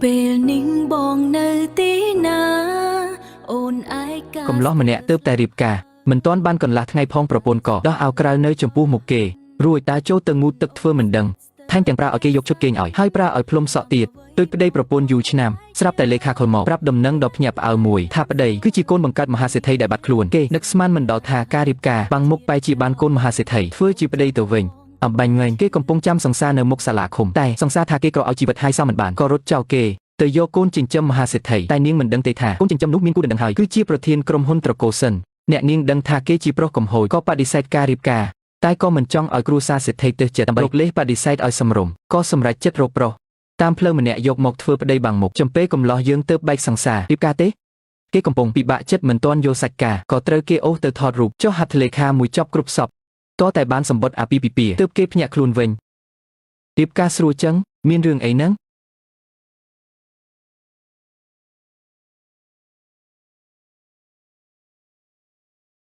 ពេលនិងបងនៅទីណាអូនឯកាកំឡោះម្នាក់ទើបតែរៀបការមិនទាន់បានកន្លះថ្ងៃផងប្រពន្ធក៏ដោះអាវក្រៅនៅចំពោះមុខគេរួចតាចូលទៅងូតទឹកធ្វើមិនដឹងថែមទាំងប្រើឲ្យគេយកជុតគេងឲ្យហើយប្រើឲ្យភ្លុំសក់ទៀតដូចប្តីប្រពន្ធយូរឆ្នាំស្រាប់តែលេខាខលមកប្រាប់ដំណឹងដល់ភ្ញាក់ផ្អើលមួយថាប្តីគឺជាកូនបង្កើតមហាសេដ្ឋីដែលបាត់ខ្លួនគេនឹកស្មានមិនដល់ថាការរៀបការបាំងមុខបែរជាបានកូនមហាសេដ្ឋីធ្វើជាប្តីទៅវិញអំបញ្ញងគេកំពុងចាំសង្សារនៅមុខសាលាឃុំតែសង្សារថាគេក្រឲ្យជីវិតហើយសមមិនបានក៏រត់ចោលគេទៅយកកូនចិញ្ចឹមមហាសេដ្ឋីតែនាងមិនដឹងទេថាកូនចិញ្ចឹមនោះមានគូដណ្ដឹងហើយគឺជាប្រធានក្រុមហ៊ុនត្រកូលសិនអ្នកនាងដឹងថាគេជាប្រុសកំហុសក៏បដិសេធការរៀបការតែក៏មិនចង់ឲ្យគ្រួសារសេដ្ឋីទើសចិត្តដើម្បីលេសបដិសេធឲ្យសម្រុំក៏សម្រេចចិត្តរកប្រុសតាមផ្លូវម្នាក់យកមកធ្វើប្តីបាំងមុខចំពេលកំឡោះយើងទៅបែកសង្សាររៀបការទេគេកំពុងពិបាកចិត្តមិនទាន់យល់សាច់ការក៏ត្រូវគេអូសទៅថតរូបចុះហត្ថលេខាមួយចប់គ្រប់សពតតែបានសម្បត្តិអាពាហ៍ពិពាហ៍ទើបគេភ្ញាក់ខ្លួនវិញរៀបការស្រួលចឹងមានរឿងអីហ្នឹង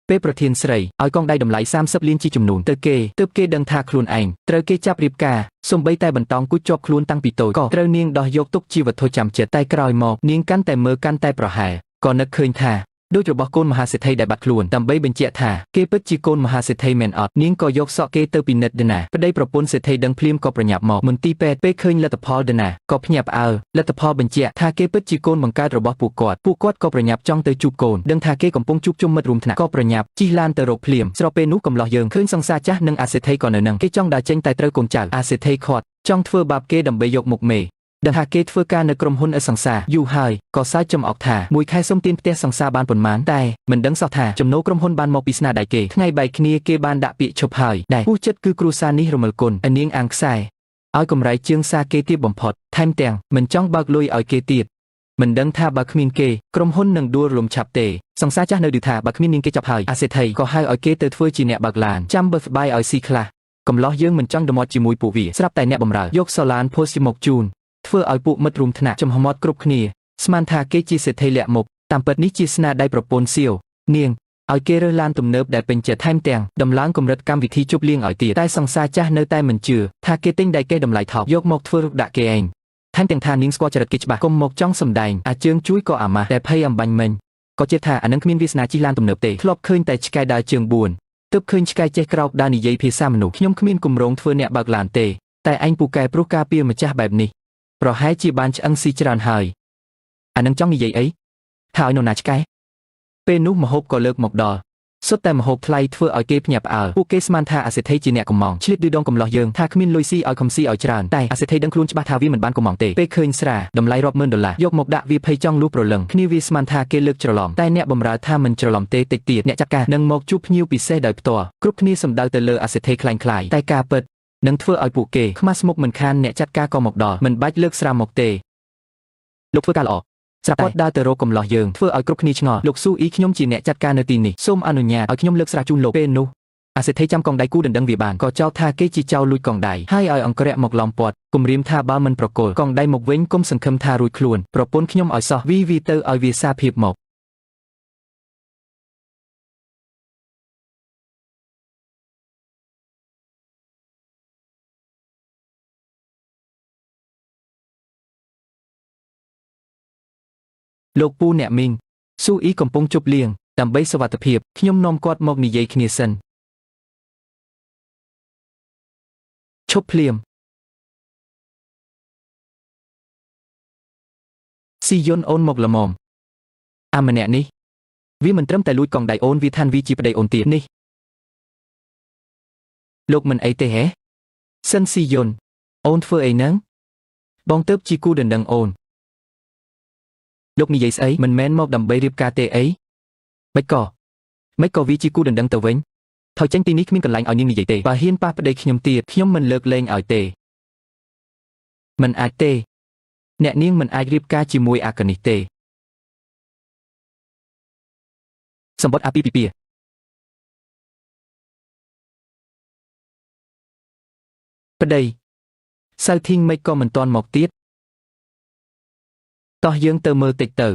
ពេលប្រធានស្រីឲ្យកងដៃតម្លៃ30លានជាចំនួនទៅគេទើបគេដឹងថាខ្លួនឯងត្រូវគេចាប់រៀបការសូម្បីតែបន្តោងគូចជាប់ខ្លួនតាំងពីតូចក៏ត្រូវនាងដោះយកទុកជាវត្ថុចាំចិត្តតែក្រោយមកនាងកាន់តែមើលកាន់តែប្រហែលក៏នឹកឃើញថាដូចរបស់កូនមហាសេដ្ឋីដែលបាត់ខ្លួនដើម្បីបញ្ជាក់ថាគេពិតជាកូនមហាសេដ្ឋីមែនអត់នាងក៏យកសក់គេទៅពិនិត្យដែរណាប្តីប្រពន្ធសេដ្ឋីដឹងភ្លាមក៏ប្រញាប់មកមន្ទីរពេទ្យពេលឃើញលទ្ធផលដែរណាក៏ភ្ញាក់ផ្អើលលទ្ធផលបញ្ជាក់ថាគេពិតជាកូនបង្កើតរបស់ពួកគាត់ក៏ប្រញាប់ចង់ទៅជួបកូនដឹងថាគេកំពុងជួបជុំមិត្តរួមថ្នាក់ក៏ប្រញាប់ជិះឡានទៅរកភ្លាមស្របពេលនោះកំឡោះយើងឃើញសង្សារចាស់និងអាសេដ្ឋីក៏នៅនឹងគេចង់ដើរចេញតែត្រូវកូនចៅអាសេដ្ឋីខាត់ចង់ធ្វើបាបគេដើម្បីយកមុខមេដឹងថាគេធ្វើការនៅក្រុមហ៊ុនអសង្សារយូរហើយក៏សើចចំអកថាមួយខែសុំទានផ្ទះសង្សារបានប៉ុន្មានតែមិនដឹងសោះថាចំណូលក្រុមហ៊ុនបានមកពីស្នាដៃគេថ្ងៃបែកគ្នាគេបានដាក់ពាក្យឈប់ហើយដែលគូចិត្តគឺគ្រួសារនេះរមិលគុណឯនាងអាំងខ្សែឲ្យកម្រៃជាងសារគេទៀតបំផុតថែមទាំងមិនចង់បើកលុយឲ្យគេទៀតមិនដឹងថាបើគ្មានគេក្រុមហ៊ុននឹងដួលរលំឆាប់ទេសង្សារចាស់នៅឌឺថាបើគ្មាននាងគេចាប់ហើយអាសេដ្ឋីក៏ហៅឲ្យគេទៅធ្វើជាអ្នកបើកឡានចាំបើស្បាយឲ្យស៊ីខ្លះកំឡោះយើងមិនចង់ដមាត់ជាមួយពួកវាស្រាប់តែអ្នកបម្រើយកសូឡានផូសមកជូនធ្វើឲ្យពួកមិត្តរួមថ្នាក់ចំហមាត់គ្រប់គ្នាស្មានថាគេជាសេដ្ឋីលាក់មុខតាមពិតនេះជាស្នាដៃប្រពន្ធសៀវនាងឲ្យគេរើសឡានទំនើបដែលពេញចិត្តថែមទាំងដំឡើងកម្រិតកម្មវិធីជប់លៀងឲ្យទៀតតែសង្សារចាស់នៅតែមិនជឿថាគេទិញដៃគេតម្លៃថោកយកមកធ្វើរូបដាក់គេឯងថែមទាំងថានាងស្គាល់ចរិតគេច្បាស់កុំមកចង់សម្ដែងអាជើងជួយក៏អាម៉ាស់តែភ័យអំបញ្ញមិញក៏ជឿថាអានឹងគ្មានវាសនាជិះឡានទំនើបទេធ្លាប់ឃើញតែឆ្កែដើរជើង4ទើបឃើញឆ្កែចេះក្រោកដើរនិយាយភាសាមនុស្សខ្ញុំគ្មានគម្រោងធ្វើអ្នកបើកឡានទេតែឯងពូកែព្រោះការពារម្ចាស់បែបនេះប្រហែលជាបានឆ្អឹងស៊ីច្រើនហើយអានឹងចង់និយាយអីថាឲ្យនរណាឆ្កែពេលនោះមហូបក៏លើកមកដល់សុទ្ធតែមហូបថ្លៃធ្វើឲ្យគេភ្ញាក់ផ្អើលពួកគេស្មានថាអាសេដ្ឋីជាអ្នកកំងឆ្លៀតឌឺដងកំឡោះយើងថាគ្មានលុយស៊ីឲ្យខំស៊ីឲ្យច្រើនតែអាសេដ្ឋីដឹងខ្លួនច្បាស់ថាវាមិនបានកំងទេពេលឃើញស្រាតម្លៃរាប់ម៉ឺនដុល្លារយកមកដាក់វាភ័យចង់លួចប្រលឹងគ្នាវាស្មានថាគេលើកច្រឡំតែអ្នកបម្រើថាមិនច្រឡំទេតិចទៀតអ្នកចាត់ការនឹងមកជួបភ្ញៀវពិសេសដោយផ្ទាល់គ្រប់គ្នាសម្ដៅទៅលើអាសេដ្ឋីคล้ายតែការពិតនឹងធ្វើឲ្យពួកគេខ្មាស់មុខមិនខានអ្នកចាត់ការក៏មកដល់មិនបាច់លើកស្រាមកទេលោកធ្វើការល្អស្រាប់គាត់ដើរទៅរកកំឡោះយើងធ្វើឲ្យគ្រប់គ្នាឆ្ងល់លោកស៊ូអ៊ីខ្ញុំជាអ្នកចាត់ការនៅទីនេះសូមអនុញ្ញាតឲ្យខ្ញុំលើកស្រាជូនលោកពេលនោះអាសេដ្ឋីចាំកងដៃគូដណ្ដឹងវាបានក៏ចោទថាគេជាចៅលួចកងដៃហើយឲ្យអង្គរៈមកឡោមព័ទ្ធគំរាមថាបើមិនប្រកល់កងដៃមកវិញគុំសង្ឃឹមថារួចខ្លួនប្រពន្ធខ្ញុំឲ្យសោះវីទៅឲ្យវាសារភាពមកលោកពូអ្នកមីងស៊ូអ៊ីកំពុងជប់លៀងដើម្បីសុវត្ថិភាពខ្ញុំនាំគាត់មកនិយាយគ្នាសិនឈប់ភ្លាមស៊ីយុនអូនមកល្មមអាម្នាក់នេះវាមិនត្រឹមតែលួចកងដៃអូនវាថានវាជាប្តីអូនទៀតនេះលោកមិនអីទេហេសិនស៊ីយុនអូនធ្វើអីហ្នឹងបងទៅជាគូដណ្ដឹងអូនលោកនិយាយស្អីមិនមែនមកដើម្បីរៀបការទេអីមិនក៏វាជាគូដណ្ដឹងទៅវិញថយចេញទីនេះគ្មានកន្លែងឲ្យនាងនិយាយទេបើហ៊ានប៉ះប្តីខ្ញុំទៀតខ្ញុំមិនលើកលែងឲ្យទេមិនអាចទេអ្នកនាងមិនអាចរៀបការជាមួយអាកនេះទេសម្បត្តិអាពាហ៍ពិពាហ៍ប្តីសៅធីងមិនក៏មិនទាន់មកទៀតតោះយើងទៅមើលតិចទៅ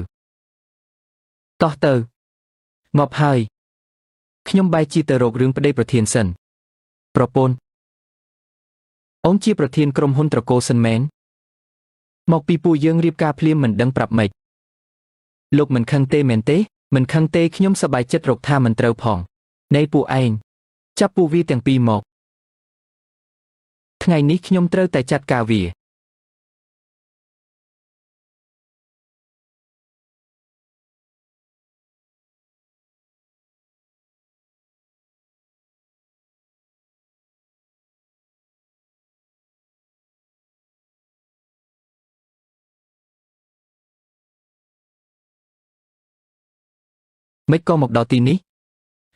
តោះទៅងាប់ហើយខ្ញុំបែរជាទៅរករឿងប្តីប្រធានសិនប្រពន្ធអូនជាប្រធានក្រុមហ៊ុនត្រកូលសិនមែន មកពីពួកយើងរៀបការភ្លាមមិនដឹងប្រាប់ម៉េចលោកមិនខឹងទេមែនទេមិនខឹងទេខ្ញុំសប្បាយចិត្តរកថាមិនត្រូវផងនៃពួកឯងចាប់ពួកវាទាំងពីរមកថ្ងៃនេះខ្ញុំត្រូវតែចាត់ការវាមិនក៏មកដល់ទីនេះ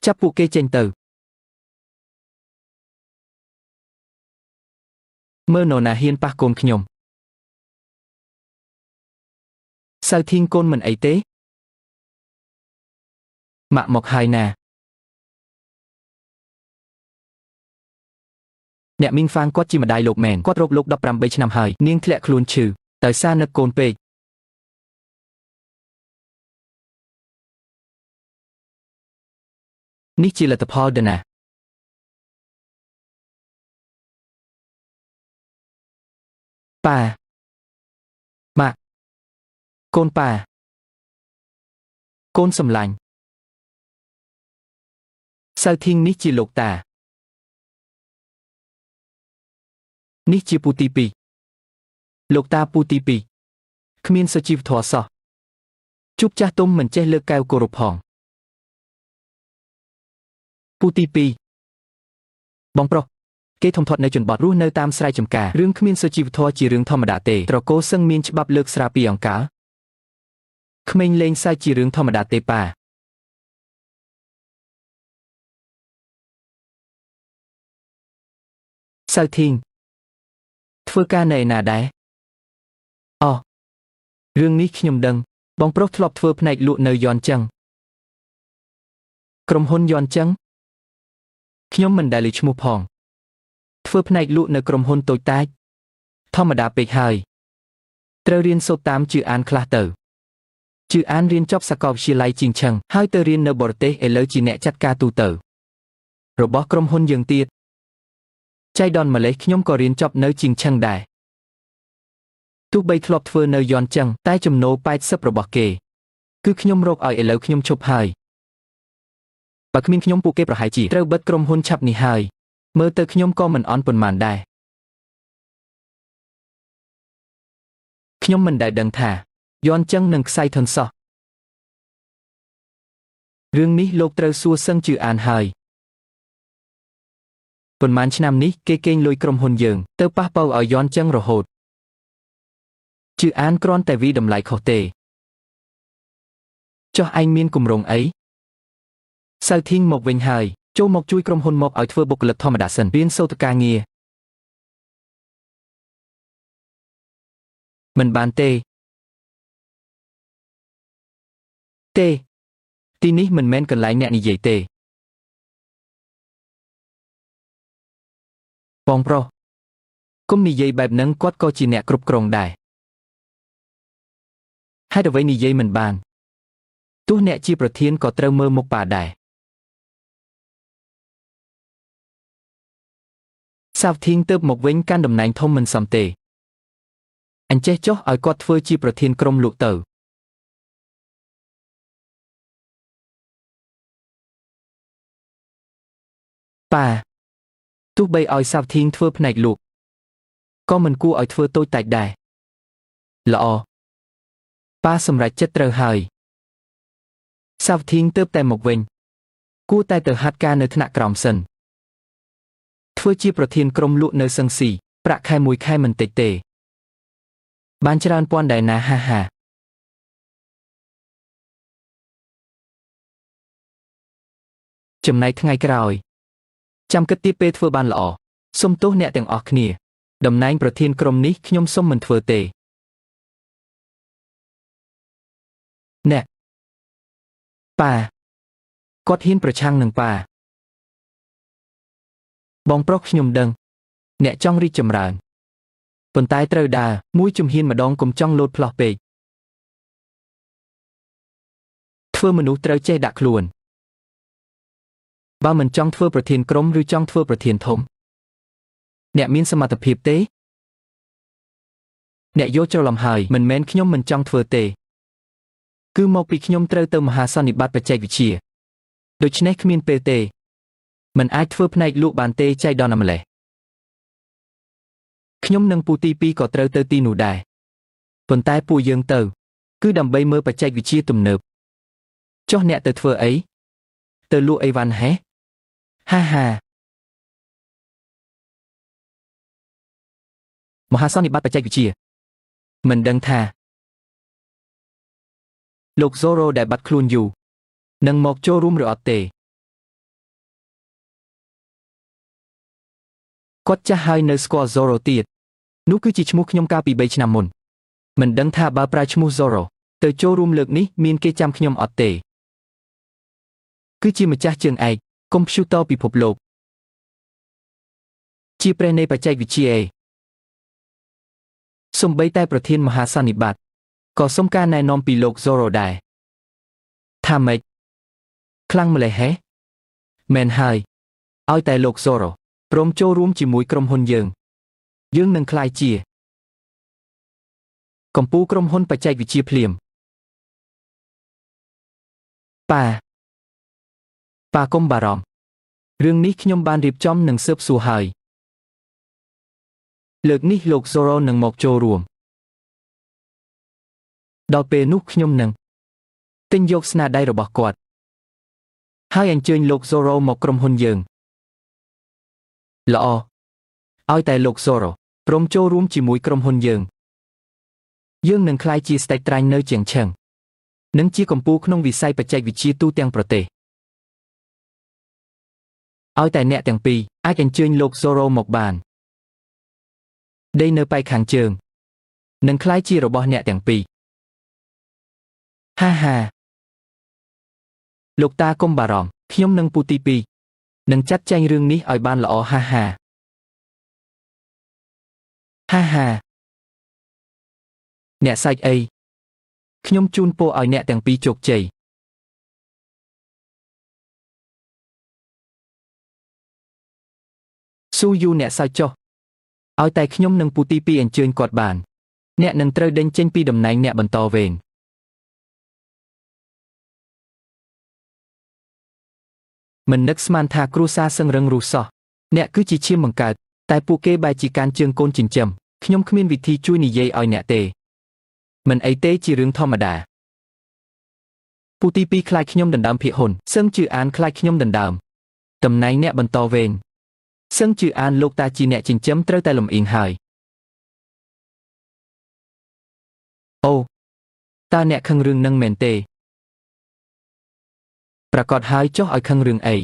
ចាប់ពួកគេចេញទៅមើលនរណាហ៊ានប៉ះកូនខ្ញុំសៅធីងកូនមិនអីទេម៉ាក់មកហើយណាអ្នកមីងហ្វាងគាត់ជាម្ដាយលោកមែនគាត់រកលោក18ឆ្នាំហើយនាងធ្លាក់ខ្លួនឈឺដោយសារនឹកកូនពេកនេះជាលទ្ធផលដណាប៉ាម៉ាក់កូនប៉ាកូនសំឡាញ់សៅធីងនេះជាលោកតានេះជាពូទី2លោកតាពូទី2គ្មានសុជីវធម៌សោះជួបចាស់ទុំមិនចេះលើកកែវគោរពផងពូទី2បងប្រុសគេធំធាត់នៅជនបទរស់នៅតាមស្រែចម្ការរឿងគ្មានសុជីវធម៌ជារឿងធម្មតាទេត្រកូលសឹងមានច្បាប់លើកស្រាពីអង្ការក្មេងលេងសើចជារឿងធម្មតាទេប៉ាសៅធីងធ្វើការនៅឯណាដែរអូរឿងនេះខ្ញុំដឹងបងប្រុសធ្លាប់ធ្វើផ្នែកលក់នៅយន់ចឹងក្រុមហ៊ុនយន់ចឹងខ្ញុំមិនដែលឮឈ្មោះផងធ្វើផ្នែកលក់នៅក្រុមហ៊ុនតូចតាចធម្មតាពេកហើយត្រូវរៀនសូត្រតាមជឿអានខ្លះទៅជឿអានរៀនចប់សាកលវិទ្យាល័យជីងឆឹងហើយទៅរៀននៅបរទេសឥឡូវជាអ្នកចាត់ការទូទៅរបស់ក្រុមហ៊ុនយើងទៀតចៃដន្យម្លេះខ្ញុំក៏រៀនចប់នៅជីងឆឹងដែរទោះបីធ្លាប់ធ្វើនៅយន់ចឹងតែចំណូល80របស់គេគឺខ្ញុំរកឲ្យឥឡូវខ្ញុំឈប់ហើយបើគ្មានខ្ញុំពួកគេប្រហែលជាត្រូវបិទក្រុមហ៊ុនឆាប់នេះហើយមើលទៅខ្ញុំក៏មិនអន់ប៉ុន្មានដែរខ្ញុំមិនដែលដឹងថាយន់ចឹងនឹងខ្សែធនសោះរឿងនេះលោកត្រូវសួរសឹងជឿអានហើយប៉ុន្មានឆ្នាំនេះគេកេងលុយក្រុមហ៊ុនយើងទៅប៉ះប៉ូវឲ្យយន់ចឹងរហូតជឿអានគ្រាន់តែវិតម្លៃខុសទេចុះឯងមានគម្រោងអីសៅធីងមកវិញហើយចូលមកជួយក្រុមហ៊ុនមកឲ្យធ្វើបុគ្គលិកធម្មតាសិនរៀនសូត្រការងារមិនបានទេទីនេះមិនមែនកន្លែងអ្នកនិយាយទេបងប្រុសគុំនិយាយបែបហ្នឹងគាត់ក៏ជាអ្នកគ្រប់គ្រងដែរហេតុអ្វីនិយាយមិនបានទោះអ្នកជាប្រធានក៏ត្រូវមើលមុខប៉ាដែរសាវធីងទើបមកវិញកាន់តំណែងធំមិនសមទេអញ្ចេះចុះឲ្យគាត់ធ្វើជាប្រធានក្រុមលក់ទៅប៉ាទោះបីឲ្យសាវធីងធ្វើផ្នែកលក់ក៏មិនគួរឲ្យធ្វើតូចតាចដែរល្អប៉ាសម្រេចចិត្តត្រូវហើយសាវធីងទើបតែមកវិញគួរតែទៅហាត់ការនៅថ្នាក់ក្រោមសិនធ្វើជាប្រធានក្រុមលក់នៅសឹងស៊ីប្រាក់ខែមួយខែមិនតិចទេបានច្រើនពាន់ដែរណាហាហាចំណែកថ្ងៃក្រោយចាំគិតទៀតពេលធ្វើបានល្អសុំទោសអ្នកទាំងអស់គ្នាតំណែងប្រធានក្រុមនេះខ្ញុំសុំមិនធ្វើទេអ្នកប៉ាគាត់ហ៊ានប្រឆាំងនឹងប៉ាបងប្រុសខ្ញុំដឹងអ្នកចង់រីកចម្រើនប៉ុន្តែត្រូវដើរមួយជំហានម្ដងកុំចង់លោតផ្លោះពេកធ្វើមនុស្សត្រូវចេះដាក់ខ្លួនបើមិនចង់ធ្វើប្រធានក្រុមឬចង់ធ្វើប្រធានធំអ្នកមានសមត្ថភាពទេ អ្នកយកច្រឡំហើយមិនមែនខ្ញុំមិនចង់ធ្វើទេគឺមកពីខ្ញុំត្រូវទៅមហាសន្និបាតបច្ចេកវិទ្យាដូច្នេះគ្មានពេលទេមិនអាចធ្វើផ្នែកលក់បានទេចៃដន្យណាម្លេះខ្ញុំនិងពូទី2ក៏ត្រូវទៅទីនោះដែរប៉ុន្តែពួកយើងទៅគឺដើម្បីមើលបច្ចេកវិទ្យាទំនើបចុះអ្នកទៅធ្វើអីទៅលក់អីវ៉ាន់ហេហាហាមហាសន្និបាតបច្ចេកវិទ្យាមិនដឹងថាលោក Zoro ដែលបាត់ខ្លួនយូរនឹងមកចូលរួមឬអត់ទេគាត់ចាស់ហើយនៅស្គាល់ Zoro ទៀតនោះគឺជាឈ្មោះខ្ញុំកាលពី3ឆ្នាំមុនមិនដឹងថាបើប្រើឈ្មោះ Zoro ទៅចូលរួមលើកនេះមានគេចាំខ្ញុំអត់ទេគឺជាម្ចាស់ជើងឯកកុំព្យូទ័រពិភពលោកជាព្រះនៃបច្ចេកវិទ្យាសូម្បីតែប្រធានមហាសន្និបាតក៏សុំការណែនាំពីលោក Zoro ដែរថាម៉េចខ្លាំងម្ល៉េះហេមែនហើយឲ្យតែលោក Zoro ព្រមចូលរួមជាមួយក្រុមហ៊ុនយើងនឹងក្លាយជាកម្ពុជាក្រុមហ៊ុនបច្ចេកវិទ្យាភ្លាមប៉ាកុំបារម្ភរឿងនេះខ្ញុំបានរៀបចំនិងស៊ើបសួរហើយលើកនេះលោក Zoro នឹងមកចូលរួមដល់ពេលនោះខ្ញុំនឹងទិញយកស្នាដៃរបស់គាត់ហើយអញ្ជើញលោក Zoro មកក្រុមហ៊ុនយើងល្អឲ្យតែលោក Zoro ព្រមចូលរួមជាមួយក្រុមហ៊ុនយើងនឹងក្លាយជាស្ដេចត្រាញ់នៅជាងឆឹងនិងជាកម្ពុជាក្នុងវិស័យបច្ចេកវិទ្យាទូទាំងប្រទេសឲ្យតែអ្នកទាំងពីរអាចអញ្ជើញលោក Zoro មកបានដីនៅប៉ែកខាងជើងនឹងក្លាយជារបស់អ្នកទាំងពីរហាហាលោកតាកុំបារម្ភខ្ញុំនិងពូទី2នឹងចាត់ចែងរឿងនេះឲ្យបានល្អហាហាអ្នកសាច់អីខ្ញុំជូនពរឲ្យអ្នកទាំងពីរជោគជ័យស៊ូយូអ្នកសើចចុះឲ្យតែខ្ញុំនិងពូទី2អញ្ជើញគាត់បានអ្នកនឹងត្រូវដេញចេញពីតំណែងអ្នកបន្តវេនមិននឹកស្មានថាគ្រួសារសឹងរឹងរូសសោះអ្នកគឺជាឈាមបង្កើតតែពួកគេបែរជាការជើងកូនចិញ្ចឹមខ្ញុំគ្មានវិធីជួយនិយាយឲ្យអ្នកទេមិនអីទេជារឿងធម្មតាពូទី2ខ្លាចខ្ញុំដណ្ដើមភាគហ៊ុនសឹងជឿអានខ្លាចខ្ញុំដណ្ដើមតំណែងអ្នកបន្តវេនសឹងជឿអានលោកតាជាអ្នកចិញ្ចឹមត្រូវតែលំអៀងហើយអូតើអ្នកខឹងរឿងនឹងមែនទេប្រកាសហើយចុះឲ្យខឹងរឿងអី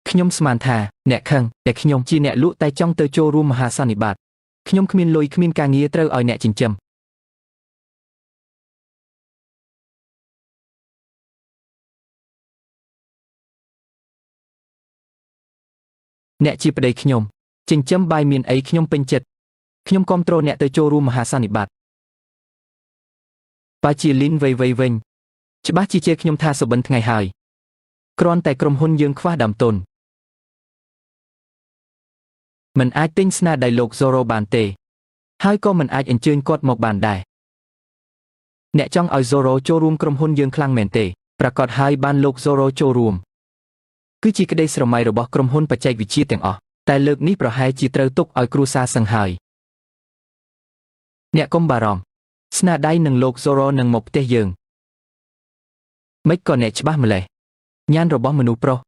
ខ្ញុំស្មានថាអ្នកខឹងតែខ្ញុំជាអ្នកលក់តែចង់ទៅចូលរួមមហាសន្និបាតខ្ញុំគ្មានលុយគ្មានការងារត្រូវឲ្យអ្នកចិញ្ចឹមអ្នកជាប្តីខ្ញុំចិញ្ចឹមបាយមានអីខ្ញុំពេញចិត្តខ្ញុំគាំទ្រអ្នកទៅចូលរួមមហាសន្និបាតបើជាលីនវៃវិញច្បាស់ជាជេរខ្ញុំថាសុបិនថ្ងៃហើយគ្រាន់តែក្រុមហ៊ុនយើងខ្វះដើមទុនមិនអាចទិញស្នាដៃលោក Zoro បានទេហើយក៏មិនអាចអញ្ជើញគាត់មកបានដែរអ្នកចង់ឲ្យ Zoro ចូលរួមក្រុមហ៊ុនយើងខ្លាំងមែនទេប្រកាសហើយបានលោក Zoro ចូលរួមគឺជាក្តីស្រមៃរបស់ក្រុមហ៊ុនបច្ចេកវិទ្យាទាំងអស់តែលើកនេះប្រហែលជាត្រូវទុកឲ្យគ្រួសារសឹងហើយអ្នកកុំបារម្ភស្នាដៃនឹងលោក Zoro នឹងមកផ្ទះយើងមិនក៏អ្នកច្បាស់ម្លេះញាណរបស់មនុស្សប្រុស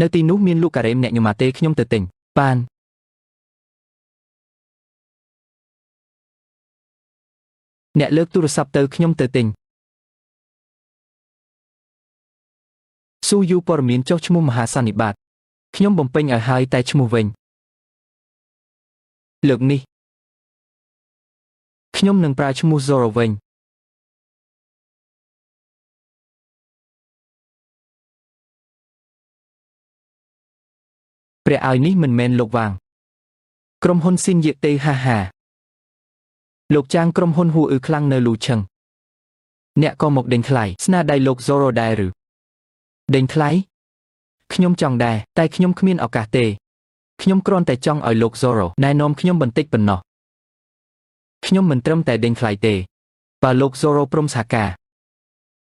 នៅទីនោះមានលោកការ៉េមអ្នកញ៉ាំទេខ្ញុំទៅទិញបានអ្នកលើកទូរស័ព្ទទៅខ្ញុំទៅទិញស៊ូយូព័ត៌មានចុះឈ្មោះមហាសន្និបាតខ្ញុំបំពេញឲ្យហើយតែឈ្មោះវិញលើកនេះខ្ញុំនឹងប្រើឈ្មោះ Zoro វិញព្រះឲ្យនេះមិនមែនលោកវាងក្រុមហ៊ុនស៊ីនយេទេហាហាលោកចាងក្រុមហ៊ុនហួអ៊ឺខ្លាំងនៅលូឆឹងអ្នកក៏មកដេញថ្លៃស្នាដៃលោក Zoro ដែរឬដេញថ្លៃខ្ញុំចង់ដែរតែខ្ញុំគ្មានឱកាសទេ ខ្ញុំគ្រាន់តែចង់ឲ្យលោក Zoro ណែនាំខ្ញុំបន្តិចប៉ុណ្ណោះខ្ញុំមិនត្រឹមតែដេញថ្លៃទេបើលោក Zoro ព្រមសហការ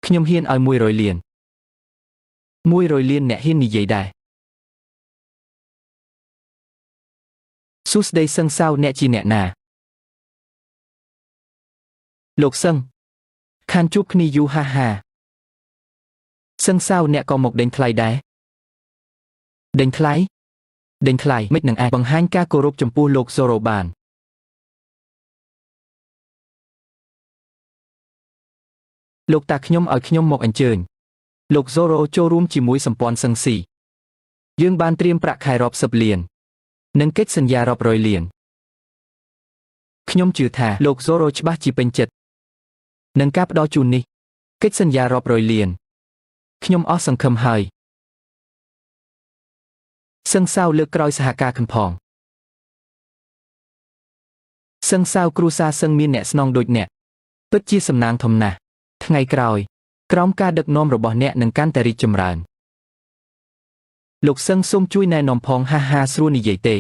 ខ្ញុំហ៊ានឲ្យ100លាន100លានអ្នកហ៊ាននិយាយដែរសួស្ដីសឹងសាវអ្នកជាអ្នកណាលោកសឹងខានជួបគ្នាយូរហាសឹងសាវអ្នកក៏មកដេញថ្លៃដែរដេញថ្លៃមិននឹងអាចបង្ហាញការគោរពចំពោះលោក Zoro បានលោកតាខ្ញុំឲ្យខ្ញុំមកអញ្ជើញលោក Zoro ចូលរួមជាមួយសម្ព័ន្ធសឹងស៊ីយើងបានត្រៀមប្រាក់ខែរាប់សិបលាននិងកិច្ចសន្យារាប់រយលានខ្ញុំជឿថាលោក Zoro ច្បាស់ជាពេញចិត្តនឹងការផ្ដល់ជូននេះកិច្ចសន្យារាប់រយលានខ្ញុំអស់សង្ឃឹមហើយសឹងសាវលើកក្រោយសហការកំផងសឹងសាវគ្រួសារសឹងមានអ្នកស្នងដូចអ្នកពិតជាសំណាងធំណាស់ថ្ងៃក្រោយក្រោមការដឹកនាំរបស់អ្នកនឹងកាន់តែរីកចម្រើនលោកសឹងសូមជួយណែនាំផងហាស្រួលនិយាយទេ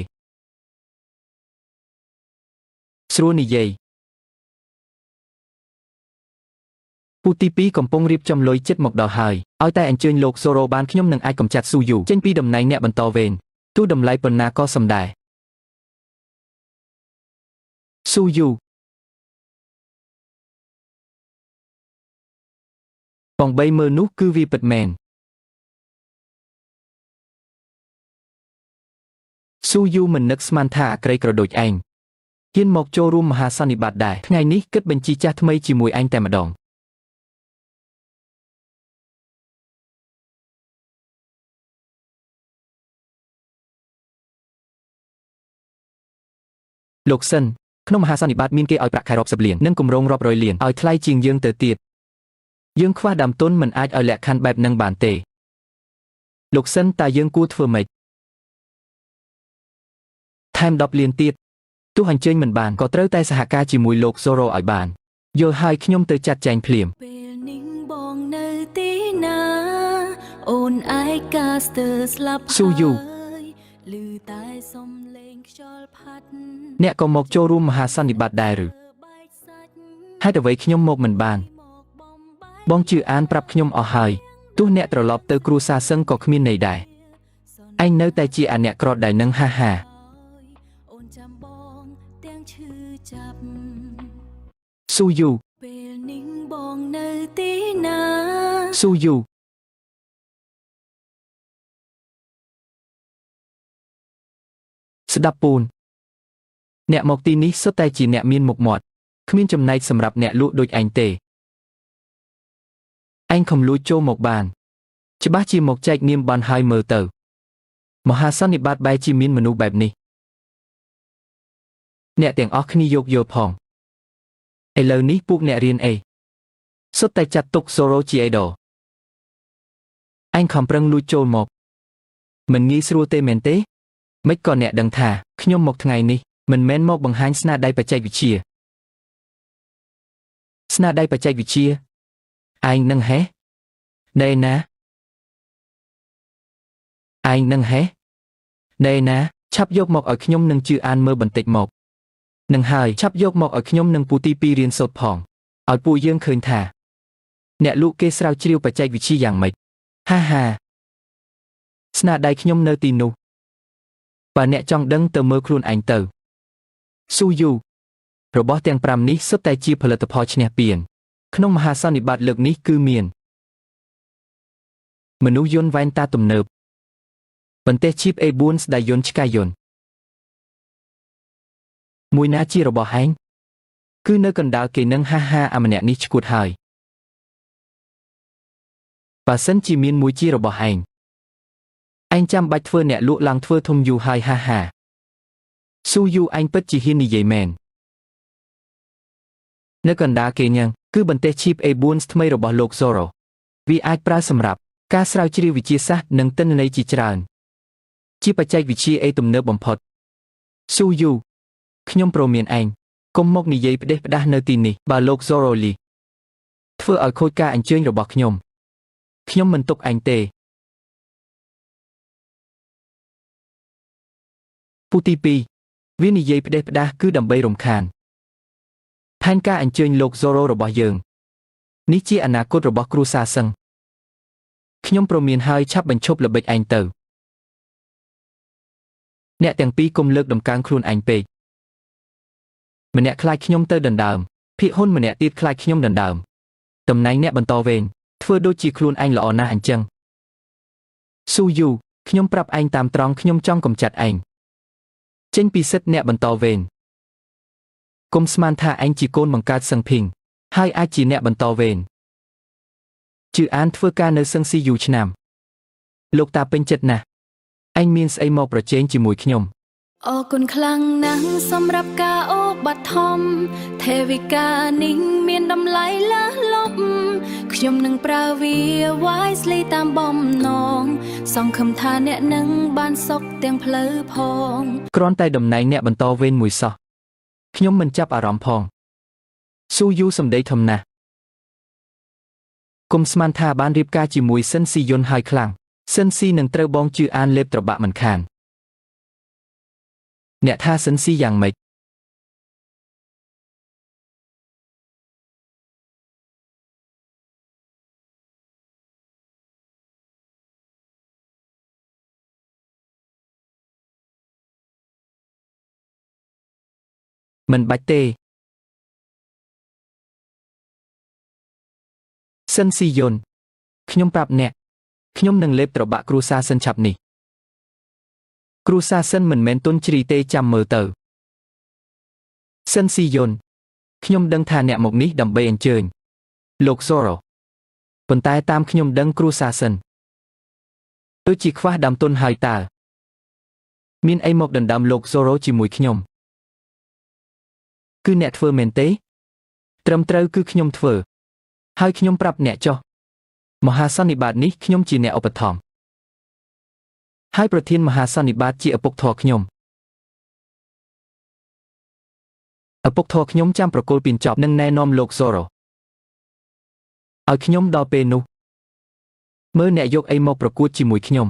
ស្រួលនិយាយពូទី2កំពុងរៀបចំលុយចិត្តមកដល់ហើយឲ្យតែអញ្ជើញលោក Zoro បានខ្ញុំនឹងអាចកម្ចាត់ស៊ូយូចេញពីតំណែងអ្នកបន្តវេនទោះតម្លៃប៉ុណ្ណាក៏សំដែរស៊ូយូបងបីមើលនោះគឺវាពិតមែនស៊ូយូមិននឹកស្មានថាអក្រីក្រដូចឯងហ៊ានមកចូលរួមមហាសន្និបាតដែរថ្ងៃនេះគិតបញ្ជីចាស់ថ្មីជាមួយឯងតែម្ដងលោកសិនក្នុងមហាសន្និបាតមានគេឲ្យប្រាក់ខែរាប់សិបលាននិងគម្រោងរាប់រយលានឲ្យថ្លៃជាងយើងទៅទៀតយើងខ្វះដើមទុនមិនអាចឲ្យលក្ខខណ្ឌបែបនឹងបានទេលោកសិនតើយើងគួរធ្វើម៉េចថែម10លានទៀតទោះអញ្ជើញមិនបានក៏ត្រូវតែសហការជាមួយលោក Zoro ឲ្យបានយល់ហើយខ្ញុំទៅចាត់ចែងភ្លាមពេលនេះបងនៅទីណាអូនឯកាស្ទ័រស្លាប់ស៊ូយូឮតែសំឡេងខ្យល់ផាត់អ្នកក៏មកចូលរួមមហាសន្និបាតដែរឬហេតុអ្វីខ្ញុំមកមិនបានបងជឿអានប្រាប់ខ្ញុំអស់ហើយទោះអ្នកត្រឡប់ទៅគ្រួសារសឹងក៏គ្មានន័យដែរឯងនៅតែជាអាអ្នកក្រដែរនឹងហាអូនចាំបងទាំងឈឺចាប់ស៊ូយូពេលនេះបងនៅទីណាស៊ូយូស្ដាប់ពូនអ្នកមកទីនេះសុទ្ធតែជាអ្នកមានមុខមាត់គ្មានចំណែកសម្រាប់អ្នកលក់ដូចឯងទេឯងខំលួចចូលមកបានច្បាស់ជាមកចែកនាមបានហើយមើលទៅមហាសន្និបាតបែរជាមានមនុស្សបែបនេះអ្នកទាំងអស់គ្នាយកយល់ផងឥឡូវនេះពួកអ្នករៀនអីសុទ្ធតែចាត់ទុក Zoro ជាអេដលឯងខំប្រឹងលួចចូលមកមិនងាយស្រួលទេមែនទេមិនក៏អ្នកដឹងថាខ្ញុំមកថ្ងៃនេះមិនមែនមកបង្ហាញស្នាដៃបច្ចេកវិទ្យាស្នាដៃបច្ចេកវិទ្យាឯងនឹងហេណែណាឯងនឹងហេណែណាឆាប់យកមកឲ្យខ្ញុំនឹងជឿអានមើលបន្តិចមកនឹងហើយឆាប់យកមកឲ្យខ្ញុំនឹងពូទី2រៀនសូត្រផងឲ្យពួកយើងឃើញថាអ្នកលក់គេស្រាវជ្រាវបច្ចេកវិទ្យាយ៉ាងម៉េចហាស្នាដៃខ្ញុំនៅទីនោះបើអ្នកចង់ដឹងទៅមើលខ្លួនឯងទៅស៊ូយូរបស់ទាំង5នេះសុទ្ធតែជាផលិតផលឈ្នះពានក្នុងមហាសន្និបាតលើកនេះគឺមានមនុស្សយន្តវ៉ែនតាទំនើបបន្ទះជីប A4 ស្ដាយយន្តឆ្កែយន្តមួយណាជារបស់ឯងគឺនៅកណ្ដាលគេនឹងហាអាម្នាក់នេះឈួតហើយបើសិនជាមានមួយជារបស់ឯងចាំបាច់ធ្វើអ្នកលក់ឡើងធ្វើធំយូរហើយហាស៊ូយូឯងពិតជាហ៊ាននិយាយមែននៅកណ្ដាលគេញ៉ាំងគឺបន្ទះជីប A4 ថ្មីរបស់លោក Zoro វាអាចប្រើសម្រាប់ការស្រាវជ្រាវវិទ្យាសាស្ត្រនិងទិន្នន័យជាច្រើនជាបច្ចេកវិទ្យាទំនើបបំផុតស៊ូយូខ្ញុំព្រមានឯងកុំមកនិយាយផ្ដេសផ្ដាសនៅទីនេះបើលោក Zoro លីធ្វើឲ្យខូចការអញ្ជើញរបស់ខ្ញុំមិនទុកឯងទេ ពុទី2វានិយាយផ្ដេសផ្ដាសគឺដើម្បីរំខានផែនការអញ្ជើញលោក Zoro របស់យើងនេះជាអនាគតរបស់គ្រួសារសឹងខ្ញុំព្រមានហើយឆាប់បញ្ឈប់ល្បិចឯងទៅអ្នកទាំងពីរកុំលើកដំកើងខ្លួនឯងពេកម្នាក់ខ្លាចខ្ញុំទៅដណ្ដើមភិកហ៊ុនម្នាក់ទៀតខ្លាចខ្ញុំដណ្ដើមតំណែងអ្នកបន្តវេនធ្វើដូចជាខ្លួនឯងល្អណាស់អញ្ចឹងស៊ូយូខ្ញុំប្រាប់ឯងតាមត្រង់ខ្ញុំចង់កំចាត់ឯងចេញពីសិទ្ធិអ្នកបន្តវេនគុំស្មានថាឯងជាកូនបង្កើតសឹងភីងហើយអាចជាអ្នកបន្តវេនជឿអានធ្វើការនៅសឹងស៊ីយូឆ្នាំលោកតាពេញចិត្តណាស់ឯងមានស្អីមកប្រជែងជាមួយខ្ញុំអរគុណខ្លាំងណាស់សម្រាប់ការអូបបាត់ធំទេវិកានេះមានតម្លៃលើសលប់ខ្ញុំនឹងប្រើវា wisely តាមបំណងសង្ឃឹមថាអ្នកនឹងបានសុខទាំងផ្លូវផងគ្រាន់តែតំណែងអ្នកបន្តវេនមួយសោះខ្ញុំមិនចាប់អារម្មណ៍ផងស៊ូយូសម្ដីធំណាស់គុំស្មានថាបានរៀបការជាមួយសិនស៊ីយុនហើយខ្លាំងសិនស៊ីនឹងត្រូវបងជឿអានលេបត្របាក់មិនខានអ្នកថាសិនស៊ីយ៉ាងម៉េចមិនបាច់ទេសិនស៊ីយុនខ្ញុំប្រាប់អ្នកខ្ញុំនឹងលេបត្របាក់គ្រួសារសិនឆាប់នេះគ្រួសារសិនមិនមែនទុនជ្រីទេចាំមើលទៅសិនស៊ីយុនខ្ញុំដឹងថាអ្នកមកនេះដើម្បីអញ្ជើញលោក Zoro ប៉ុន្តែតាមខ្ញុំដឹងគ្រួសារសិនដូចជាខ្វះដើមទុនហើយតើមានអីមកដណ្ដើមលោក Zoro ជាមួយខ្ញុំគឺអ្នកធ្វើមែនទេត្រឹមត្រូវគឺខ្ញុំធ្វើហើយខ្ញុំប្រាប់អ្នកចុះមហាសន្និបាតនេះខ្ញុំជាអ្នកឧបត្ថម្ភហើយប្រធានមហាសន្និបាតជាឪពុកធរខ្ញុំឪពុកធរខ្ញុំចាំប្រគល់ពីនចប់នឹងណែនាំលោក Zoro ឲ្យខ្ញុំដល់ពេលនោះមើលអ្នកយកអីមកប្រកួតជាមួយខ្ញុំ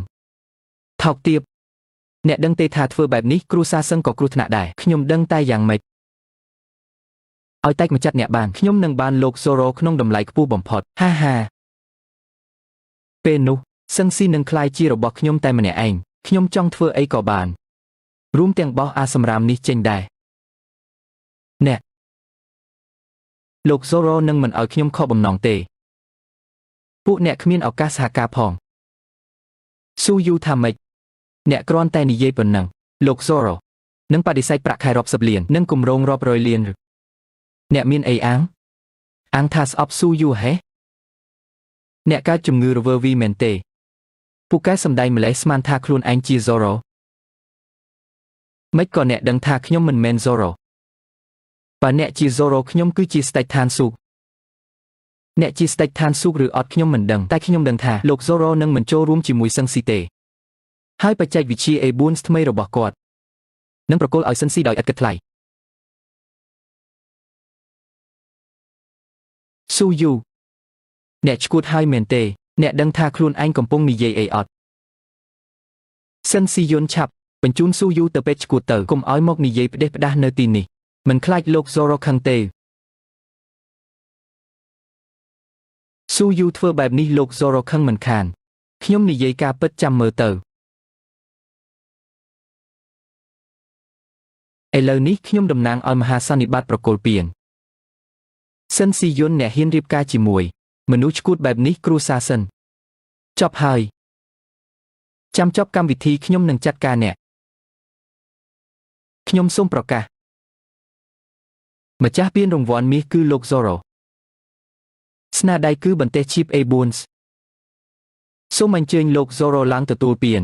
ថោកទាបអ្នកដឹងទេថាធ្វើបែបនេះគ្រួសារសឹងក៏គ្រោះថ្នាក់ដែរខ្ញុំដឹងតែយ៉ាងម៉េចឲ្យតែកម្ចាត់អ្នកបានខ្ញុំនឹងបានលោក Zoro ក្នុងតម្លៃខ្ពស់បំផុតហាហាពេលនោះសឹងស៊ីនឹងក្លាយជារបស់ខ្ញុំតែម្នាក់ឯងខ្ញុំចង់ធ្វើអីក៏បានរួមទាំងបោះអាសម្រាមនេះចេញដែរអ្នកលោក Zoro នឹងមិនឲ្យខ្ញុំខកបំណងទេពួកអ្នកគ្មានឱកាសសហការផងស៊ូយូថាម៉េចអ្នកគ្រាន់តែនិយាយប៉ុណ្ណឹងលោក Zoro នឹងបដិសេធប្រាក់ខែរាប់សិបលាននិងគម្រោងរាប់រយលានអ្នកមានអីអាងថាស្អប់ស៊ូយូហេអ្នកកើតជំងឺរវើវីមែនទេពូកែសម្ដែងម្លេះស្មានថាខ្លួនឯងជា Zoro មិនក៏អ្នកដឹងថាខ្ញុំមិនមែន Zoro បើអ្នកជា Zoro ខ្ញុំគឺជាស្ដេចឋានស៊ូអ្នកជាស្ដេចឋានស៊ូឬអត់ខ្ញុំមិនដឹងតែខ្ញុំដឹងថាលោក Zoro នឹងមិនចូលរួមជាមួយសឹងស៊ីទេហើយបច្ចេកវិទ្យា A4 ថ្មីរបស់គាត់នឹងប្រគល់ឲ្យសឹងស៊ីដោយឥតគិតថ្លៃស៊ូយូអ្នកឈួតហើយមែនទេអ្នកដឹងថាខ្លួនឯងកំពុងនិយាយអីអត់សិនស៊ីយុនឆាប់បញ្ជូនស៊ូយូទៅពេទ្យឈួតទៅកុំឲ្យមកនិយាយផ្ដេសផ្ដាសនៅទីនេះមិនខ្លាចលោក Zoro ខឹងទេស៊ូយូធ្វើបែបនេះលោក Zoro ខឹងមិនខានខ្ញុំនិយាយការពិតចាំមើលទៅឥឡូវនេះខ្ញុំតំណាងឲ្យមហាសន្និបាតប្រគល់ពានសិនស៊ីយុនអ្នកហ៊ានរៀបការជាមួយមនុស្សឈួតបែបនេះគ្រួសារសិនចប់ហើយចាំចប់កម្មវិធីខ្ញុំនឹងចាត់ការអ្នកខ្ញុំសូមប្រកាសម្ចាស់ពានរង្វាន់មាសគឺលោក Zoro ស្នាដៃគឺបន្ទះឈីប A4 សូមអញ្ជើញលោក Zoro ឡើងទទួលពាន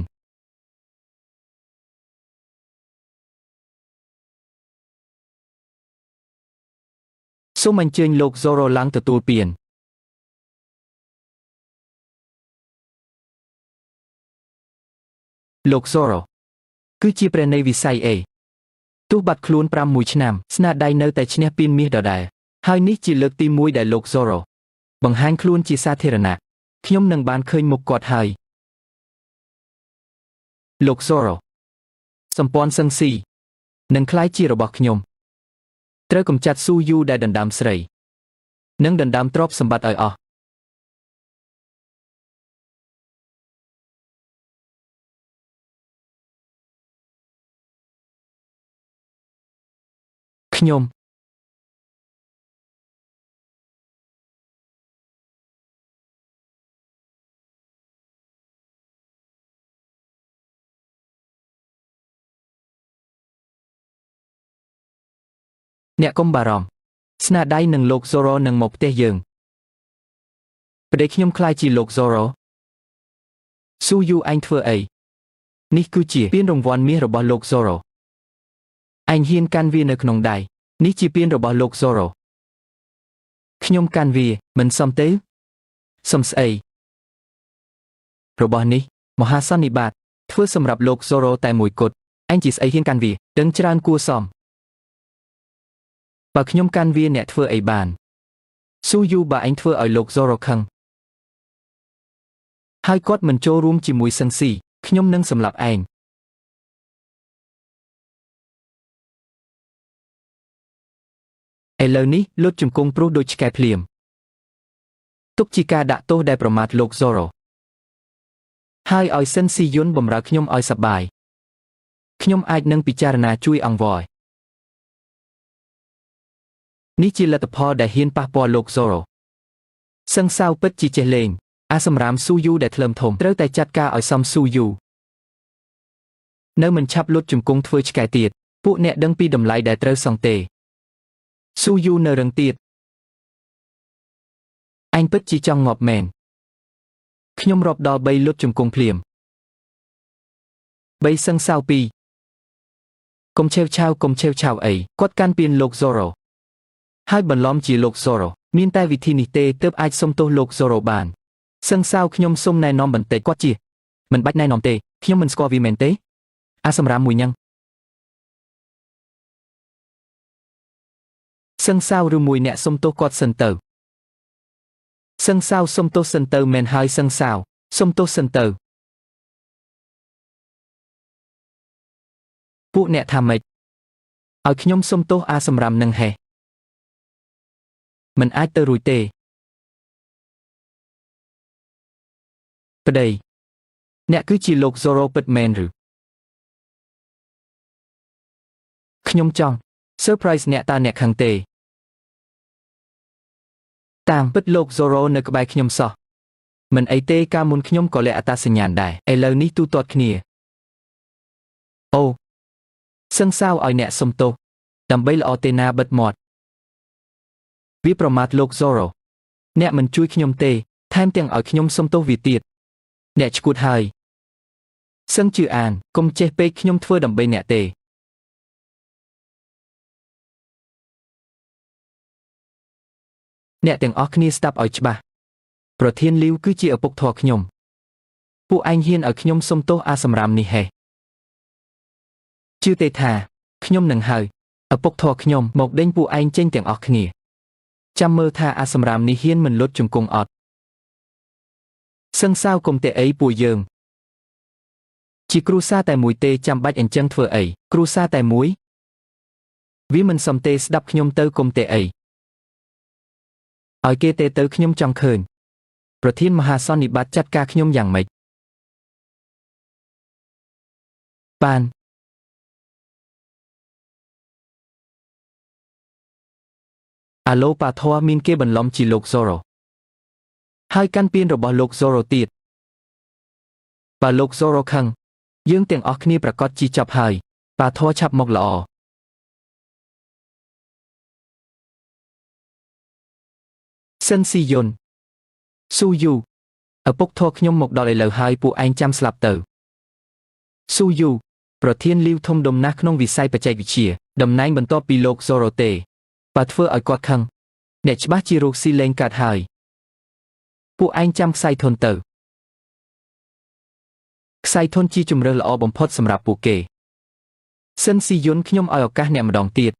សូមអញ្ជើញលោក Zoro ឡើងទទួលពានលោក Zoro គឺជាព្រះនៃវិស័យ A ទោះបាត់ខ្លួន6ឆ្នាំស្នាដៃនៅតែឈ្នះពានមាសដដែលហើយនេះជាលើកទី1ដែលលោក Zoro បង្ហាញខ្លួនជាសាធារណៈខ្ញុំនឹងបានឃើញមុខគាត់ហើយលោក Zoro សម្ព័ន្ធសឹងស៊ីនឹងคล้ายជារបស់ខ្ញុំត្រូវកំចាត់ស៊ូយូដែលដណ្ដើមស្រីនិងដណ្ដើមទ្រព្យសម្បត្តិឲ្យអស់ខ្ញុំអ្នកកុំបារម្ភស្នាដៃនឹងលោក Zoro នឹងមកផ្ទះយើងប្តីខ្ញុំខ្លាចជាលោក Zoro ស៊ូយូអញធ្វើអីនេះគឺជាពានរង្វាន់មាសរបស់លោក Zoro អញហ៊ានកាន់វានៅក្នុងដៃនេះជាពានរបស់លោក Zoro ខ្ញុំកាន់វាមិនសមទេសមស្អីរបស់នេះមហាសន្និបាតធ្វើសម្រាប់លោក Zoro តែមួយគត់អញជាស្អីហ៊ានកាន់វាដឹងច្រើនគួរសមបើខ្ញុំកាន់វាអ្នកធ្វើអីបានស៊ូយូបើអញធ្វើឲ្យលោក Zoro ខឹងហើយគាត់មិនចូលរួមជាមួយសឹងស៊ីខ្ញុំនឹងសម្លាប់ឯងឥឡូវនេះលុតជង្គង់ព្រោះដូចឆ្កែភ្លាមទុកជាការដាក់ទោសដែលប្រមាថលោក Zoro ហើយឲ្យសិនស៊ីយុនបម្រើខ្ញុំឲ្យសប្បាយខ្ញុំអាចនឹងពិចារណាជួយអង្វរនេះជាលទ្ធផលដែលហ៊ានប៉ះពាល់លោក Zoro សឹងសាវពិតជាចេះលេងអាសម្រាមស៊ូយូដែលថ្លើមធំត្រូវតែចាត់ការឲ្យសមស៊ូយូនៅមិនឆាប់លុតជង្គង់ធ្វើឆ្កែទៀតពួកអ្នកដឹងពីតម្លៃដែលត្រូវសងទេស៊ូយូនៅរឹងទៀតអញពិតជាចង់ងាប់មែនខ្ញុំរាប់ដល់3លុតជង្គង់ភ្លាម3សឹងសាវ2កុំឆេវឆាវអីគាត់កាន់ពានលោក Zoro ហើយបន្លំជាលោក Zoro មានតែវិធីនេះទេទើបអាចសុំទោសលោក Zoro បានសឹងសាវខ្ញុំសុំណែនាំបន្តិចគាត់ជាមិនបាច់ណែនាំទេខ្ញុំមិនស្គាល់វាមែនទេអាសម្រាមមួយញ៉ឹងសឹងសាវឬមួយអ្នកសុំទោសគាត់សិនទៅសឹងសាវសុំទោសសិនទៅមែនហើយសឹងសាវសុំទោសសិនទៅពួកអ្នកថាម៉េចឲ្យខ្ញុំសុំទោសអាសម្រាមនឹងហេះមិនអាចទៅរួចទេប្តីអ្នកគឺជាលោក Zoro ពិតមែនឬខ្ញុំចង់ surprise អ្នកតើអ្នកខឹងទេតាមពិតលោក Zoro នៅក្បែរខ្ញុំសោះមិនអីទេកាលមុនខ្ញុំក៏លាក់អត្តសញ្ញាណដែរឥឡូវនេះទូទាត់គ្នាអូសឹងសាវឲ្យអ្នកសុំទោសដើម្បីល្អទេណាបិទមាត់វាប្រមាថលោក Zoro អ្នកមិនជួយខ្ញុំទេថែមទាំងឲ្យខ្ញុំសុំទោសវាទៀតអ្នកឈួតហើយសឹងជឿអានកុំចេះពេកខ្ញុំធ្វើដើម្បីអ្នកទេអ្នកទាំងអស់គ្នាស្ដាប់ឲ្យច្បាស់ប្រធានលីវគឺជាឪពុកធរខ្ញុំពួកឯងហ៊ានឲ្យខ្ញុំសុំទោសអាសម្រាមនេះហេជឿទេថាខ្ញុំនឹងហៅឪពុកធរខ្ញុំមកដេញពួកឯងចេញទាំងអស់គ្នាចាំមើលថាអាសម្រាមនេះហ៊ានមិនលុតជង្គង់អត់សឹងសាវកុំទេអីពួកយើងជាគ្រូសាតែមួយទេចាំបាច់អញ្ចឹងធ្វើអីគ្រូសាតែមួយវាមិនសមទេស្ដាប់ខ្ញុំទៅកុំទេអីឲ្យគេទេទៅខ្ញុំចង់ឃើញប្រធានមហាសន្និបាតចាត់ការខ្ញុំយ៉ាងម៉េចបានអាឡូប៉ាធ័រមានគេបន្លំជាលោក Zoro ហើយកាន់ពានរបស់លោក Zoro ទៀតបើលោក Zoro ខឹងយើងទាំងអស់គ្នាប្រកាសជីចប់ហើយប៉ាធ័រឆាប់មកល្អសិនស៊ីយុនស៊ូយូឪពុកធរខ្ញុំមកដល់ឥឡូវហើយពួកឯងចាំស្លាប់ទៅស៊ូយូប្រធានលីវធំដុំណាស់ក្នុងវិស័យបច្ចេកវិទ្យាតំណែងបន្ទាប់ពីលោក Zoro ទេបើធ្វើឲ្យគាត់ខឹងអ្នកច្បាស់ជារោគស៊ីលេងកាត់ហើយពួកឯងចាំខ្សែធនទៅខ្សែធនជាជម្រើសល្អបំផុតសម្រាប់ពួកគេសិនស៊ីយុនខ្ញុំឲ្យឱកាសអ្នកម្ដងទៀត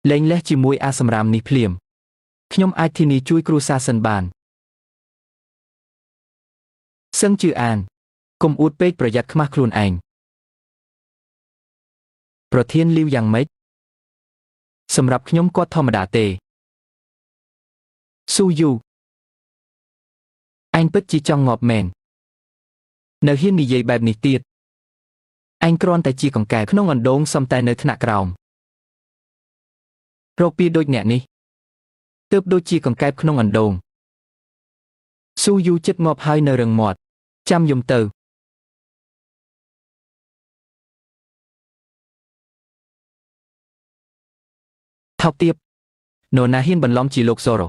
លេងលេះជាមួយអាសម្រាមនេះភ្លាមខ្ញុំអាចធានាជួយគ្រួសារសិនបានសឹងជឿអានកុំអួតពេកប្រយ័ត្នខ្មាស់ខ្លួនឯង ប្រធានលីវយ៉ាងម៉េចសម្រាប់ខ្ញុំគាត់ធម្មតាទេស៊ូយូអញពិតជាចង់ងាប់មែននៅហ៊ាននិយាយបែបនេះទៀតអញគ្រាន់តែជាកង្កែបក្នុងអណ្ដូងសំតែនៅថ្នាក់ក្រោមរកពីដូចអ្នកនេះទើបដូចជាកង្កែបក្នុងអណ្ដូងស៊ូយូចិត្តងាប់ហើយនៅរឹងមាត់ចាំយំទៅថោកទាបនរណាហ៊ានបន្លំជាលោក Zoro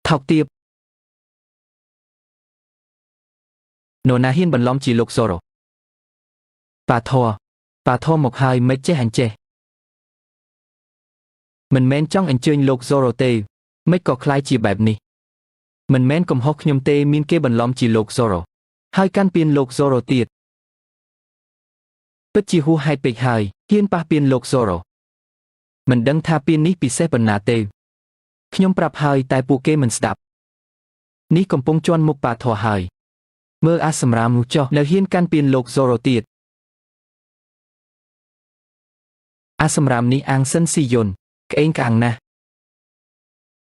ថោកទាបនរណាហ៊ានបន្លំជាលោក Zoro ប៉ាធរមកហើយមិនចេះអញចេះមិនមែនចង់អញ្ជើញលោក Zoro ទេមិនក៏ខ្លាយជាបែបនេះមិនមែនកំហុសខ្ញុំទេមានគេបន្លំជាលោក Zoro ហើយកាន់ពៀនលោក Zoro ទៀតពិតជាហួសហេតុពេកហើយហ៊ានប៉ះពៀនលោក Zoro មិនដឹងថាពៀននេះពិសេសប៉ុណ្ណាទេខ្ញុំប្រាប់ហើយតែពួកគេមិនស្ដាប់នេះកំពុងជន់មុខប៉ាធរហើយមើលអាសម្រាមនោះចុះនៅហ៊ានកាន់ពៀនលោក Zoro ទៀតអាសម្រាមនេះអាងសិនស៊ីយុនក្អេងក្អាងណាស់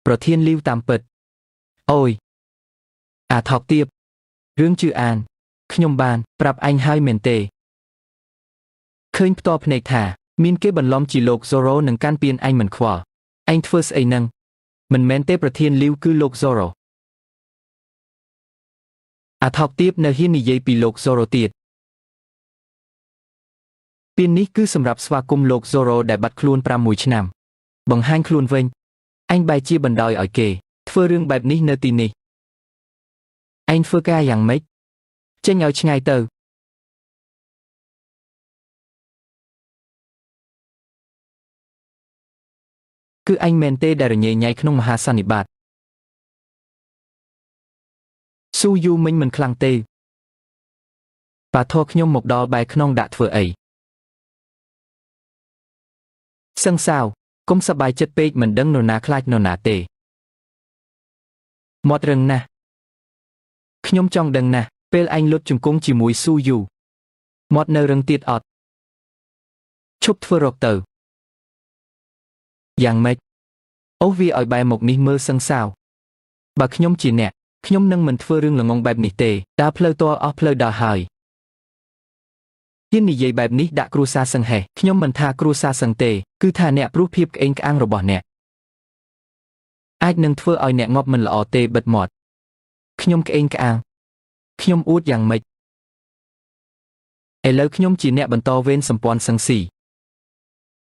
ប្រធានលីវតាមពិតអូយអាថោកទាបរឿងជឿអានខ្ញុំបានប្រាប់អញហើយមែនទេឃើញផ្ទាល់ភ្នែកថាមានគេបន្លំជាលោក Zoro នឹងកាន់ពៀនអញមិនខ្វល់អញធ្វើស្អីនឹងមិនមែនទេប្រធានលីវគឺលោក Zoro អាថោកទាបនៅហ៊ាននិយាយពីលោក Zoro ទៀតពៀននេះគឺសម្រាប់ស្វាគមន៍លោក Zoro ដែលបាត់ខ្លួន6ឆ្នាំបង្ហាញខ្លួនវិញអញបែរជាបណ្ដោយឲ្យគេធ្វើរឿងបែបនេះនៅទីនេះអញធ្វើការយ៉ាងម៉េចចេញឲ្យឆ្ងាយទៅគឺអញមែនទេដែលរញ៉េញ៉ៃក្នុងមហាសន្និបាតស៊ូយូមិញមិនខ្លាំងទេប៉ាធរខ្ញុំមកដល់បែរខ្នងដាក់ធ្វើអីសឹងសាវកុំសប្បាយចិត្តពេកមិនដឹងនរណាខ្លាចនរណាទេមាត់រឹងណាស់ខ្ញុំចង់ដឹងណាស់ពេលអញលុតជង្គង់ជាមួយស៊ូយូមាត់នៅរឹងទៀតអត់ឈប់ធ្វើរកទៅយ៉ាងម៉េចអូវាឲ្យបែរមកនេះមើលសឹងសាវបើខ្ញុំជាអ្នកខ្ញុំនឹងមិនធ្វើរឿងល្ងងបែបនេះទេដើរផ្លូវតអស់ផ្លូវដើរហើយហ៊ាននិយាយបែបនេះដាក់គ្រួសារសឹងហេះខ្ញុំមិនថាគ្រួសារសឹងទេគឺថាអ្នកព្រោះភាពក្អេងក្អាងរបស់អ្នកអាចនឹងធ្វើឲ្យអ្នកងាប់មិនល្អទេបិទមាត់ខ្ញុំក្អេងក្អាងខ្ញុំអួតយ៉ាងម៉េចឥឡូវខ្ញុំជាអ្នកបន្តវេនសម្ព័ន្ធសឹងស៊ី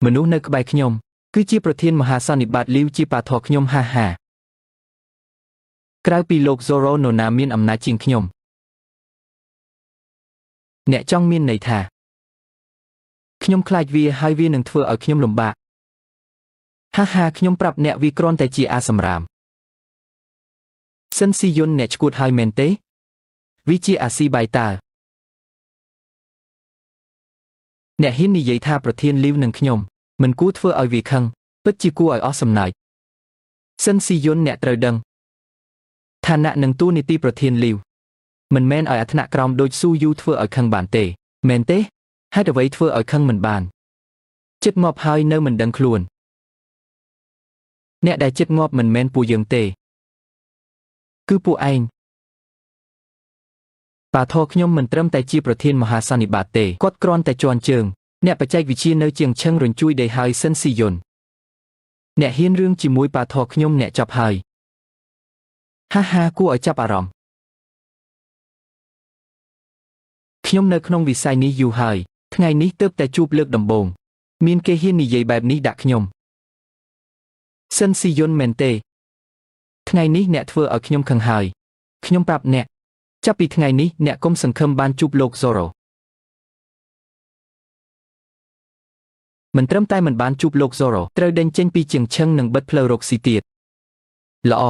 មនុស្សនៅក្បែរខ្ញុំគឺជាប្រធានមហាសន្និបាតលីវជាប៉ាធរខ្ញុំហាហាក្រៅពីលោក Zoro នរណាមានអំណាចជាងខ្ញុំអ្នកចង់មានន័យថាខ្ញុំខ្លាចវាហើយវានឹងធ្វើឲ្យខ្ញុំលំបាកហាហាខ្ញុំប្រាប់អ្នកវាគ្រាន់តែជាអាសម្រាមសិនស៊ីយុនអ្នកឈួតហើយមែនទេវាជាអាស៊ីបាយតាអ្នកហ៊ាននិយាយថាប្រធានលីវនឹងខ្ញុំមិនគួរធ្វើឲ្យវាខឹងពិតជាគួរឲ្យអស់សំណើចសិនស៊ីយុនអ្នកត្រូវដឹងឋានៈនិងតួនាទីប្រធានលីវមិនមែនឲ្យអាថ្នាក់ក្រោមដូចស៊ូយូធ្វើឲ្យខឹងបានទេមែនទេហេតុអ្វីធ្វើឲ្យខឹងមិនបានចិត្តងាប់ហើយនៅមិនដឹងខ្លួនអ្នកដែលចិត្តងាប់មិនមែនពួកយើងទេគឺពួកឯងប៉ាធរខ្ញុំមិនត្រឹមតែជាប្រធានមហាសន្និបាតទេគាត់គ្រាន់តែជន់ជើងអ្នកបច្ចេកវិទ្យានៅជាងឈឹងរញ្ជួយដេហើយសិនស៊ីយុនអ្នកហ៊ានរឿងជាមួយប៉ាធរខ្ញុំអ្នកចប់ហើយហាហាគួរឲ្យចាប់អារម្មណ៍ខ្ញុំនៅក្នុងវិស័យនេះយូរហើយថ្ងៃនេះទើបតែជួបលើកដំបូងមានគេហ៊ាននិយាយបែបនេះដាក់ខ្ញុំសិនស៊ីយុនមែនទេថ្ងៃនេះអ្នកធ្វើឲ្យខ្ញុំខឹងហើយខ្ញុំប្រាប់អ្នកចាប់ពីថ្ងៃនេះអ្នកកុំសង្ឃឹមបានជួបលោក Zoro មិនត្រឹមតែមិនបានជួបលោក Zoro ត្រូវដេញចេញពីជាងឈឹងនិងបិទផ្លូវរកស៊ីទៀតល្អ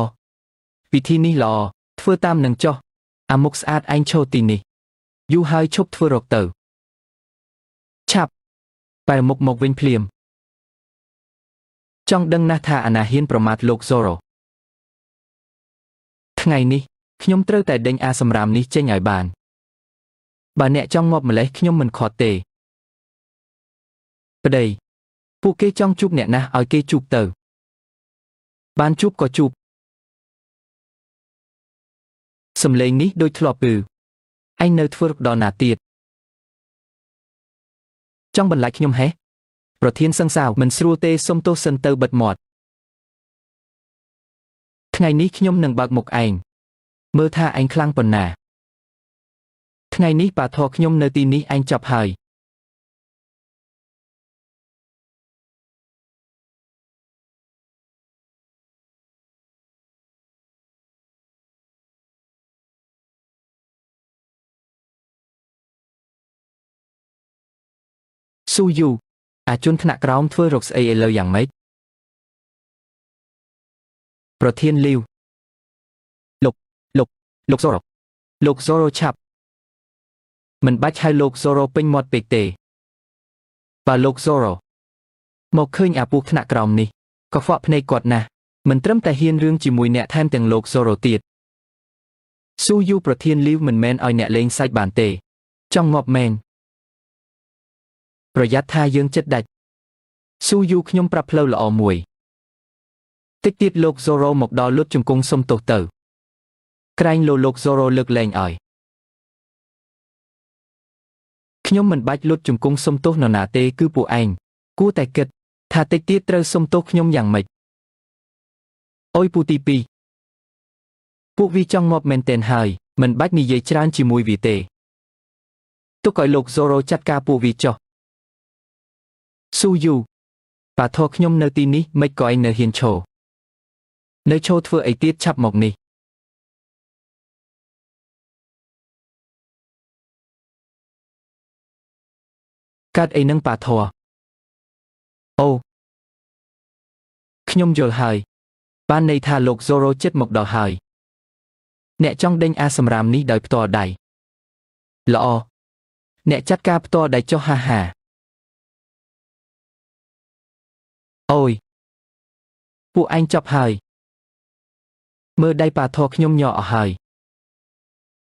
វិធីនេះល្អធ្វើតាមនឹងចុះអាមុខស្អាតឯងឈរទីនេះយូរហើយឈប់ធ្វើរកទៅឆាប់បែរមុខមកវិញភ្លាមចង់ដឹងណាស់ថាអាណាហ៊ានប្រមាថលោក Zoro ថ្ងៃនេះខ្ញុំត្រូវតែដេញអាសម្រាមនេះចេញឲ្យបានបើអ្នកចង់ងាប់ម្លេះខ្ញុំមិនខាត់ទេ ប្តីពួកគេចង់ជួបអ្នកណាឲ្យគេជួបទៅបានជួបក៏ជួបសំឡេងនេះដូចធ្លាប់ពឺឯងនៅធ្វើដល់ណាទៀតចង់បន្លាចខ្ញុំហេះប្រធានសង្សៅមិនស្រួលទេសុំទោសសិនទៅបិទមាត់ថ្ងៃនេះខ្ញុំនឹងបើកមុខឯងមើលថាឯងខ្លាំងប៉ុណ្ណាថ្ងៃនេះប៉ាធរខ្ញុំនៅទីនេះឯងចាប់ហើយស៊ូយូអាជនថ្នាក់ក្រោមធ្វើរកស្អីឥឡូវយ៉ាងម៉េចប្រធានលីវលោកZoroឆាប់មិនបាច់ហៅលោកZoroពេញមាត់ពេកទេបើលោកZoroមកឃើញអាពួកថ្នាក់ក្រោមនេះក៏ខ្វាក់ភ្នែកគាត់ណាស់មិនត្រឹមតែហ៊ានរឿងជាមួយអ្នកថែមទាំងលោកZoroទៀតស៊ូយូប្រធានលីវមិនមែនឲ្យអ្នកលេងសាច់បានទេចង់ងាប់មែនប្រយ័ត្នថាយើងចិត្តដាច់ស៊ូយូខ្ញុំប្រាប់ផ្លូវល្អមួយតិចទៀតលោកZoroមកដល់លុតជង្គង់សុំទោសទៅក្រែងលោកZoroលើកលែងឲ្យខ្ញុំមិនបាច់លុតជង្គង់សុំទោសនរណាទេគឺពួកឯងគួរតែគិតថាតិចទៀតត្រូវសុំទោសខ្ញុំយ៉ាងម៉េចអុយពូទី2ពួកវាចង់ងាប់មែនទែនហើយមិនបាច់និយាយច្រើនជាមួយវាទេទុកឲ្យលោកZoroចាត់ការពួកវាចុះស៊ូយូប៉ាធរខ្ញុំនៅទីនេះមិនក៏ឯងនៅហ៊ានឈរនៅឈរធ្វើអីទៀតឆាប់មកនេះកាត់អីនឹងប៉ាធរអូខ្ញុំយល់ហើយបានន័យថាលោកZoroចិត្តមកដល់ហើយអ្នកចង់ដេញអាសម្រាមនេះដោយផ្ទាល់ដៃល្អអ្នកចាត់ការផ្ទាល់ដៃចុះហាហាអូយពួកឯងចប់ហើយមើលដៃប៉ាធរខ្ញុំញ័រអស់ហើយ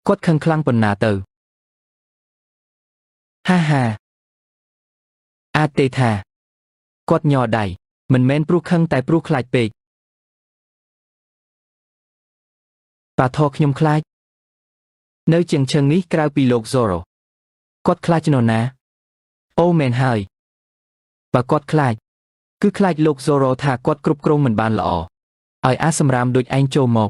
គាត់ខឹងខ្លាំងប៉ុណ្ណាទៅហាហាអាចទេថាគាត់ញ័រដៃមិនមែនព្រោះខឹងតែព្រោះខ្លាចពេកប៉ាធរខ្ញុំខ្លាចនៅជាងឈឹងនេះក្រៅពីលោកZoroគាត់ខ្លាចនរណាអូមែនហើយបើគាត់ខ្លាចគឺខ្លាចលោកZoroថាគាត់គ្រប់គ្រងមិនបានល្អឲ្យអាសម្រាមដូចឯងចូលមក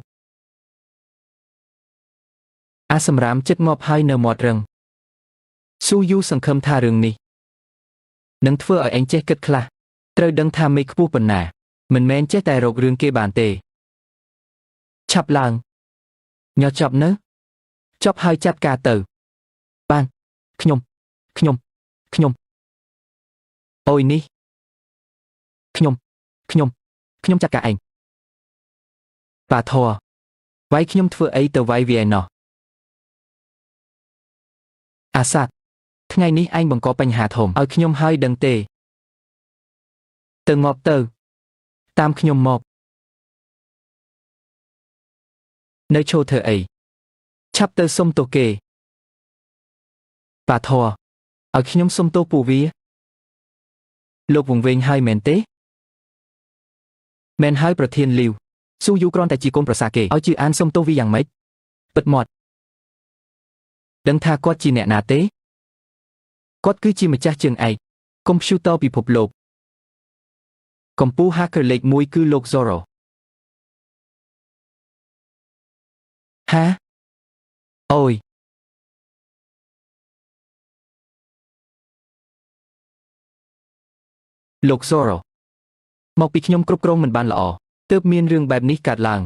អាសម្រាមចិត្តងាប់ហើយនៅមាត់រឹងស៊ូយូសង្ឃឹមថារឿងនេះនឹងធ្វើឲ្យឯងចេះគិតខ្លះត្រូវដឹងថាមេខ្ពស់ប៉ុណ្ណាមិនមែនចេះតែរករឿងគេបានទេឆាប់ឡើងញ័រចប់នៅចប់ហើយចាត់ការទៅបានខ្ញុំអូយនេះខ្ញុំចាត់ការឯងប៉ាធរវាយខ្ញុំធ្វើអីទៅវាយវាឯណោះអាសាទថ្ងៃនេះឯងបង្កបញ្ហាធំឲ្យខ្ញុំហើយដឹងទេទៅងាប់ទៅតាមខ្ញុំមកនៅឈរធ្វើអីឆាប់ទៅសុំទោសគេប៉ាធរឲ្យខ្ញុំសុំទោសពួកវាលោកវង្វេងហើយមែនទេមែនហើយប្រធានលីវស៊ូយូគ្រាន់តែជាកូនប្រសាគេឲ្យជឿអានសុំទោសវាយ៉ាងម៉េចពិតមាត់ដឹងថាគាត់ជាអ្នកណាទេគាត់គឺជាម្ចាស់ជើងឯកកុំព្យូទ័រពិភពលោកកំពូល hacker លេខ1គឺលោកZoroហាអូយលោកZoroមកពីខ្ញុំគ្រប់គ្រងមិនបានល្អទើបមានរឿងបែបនេះកើតឡើង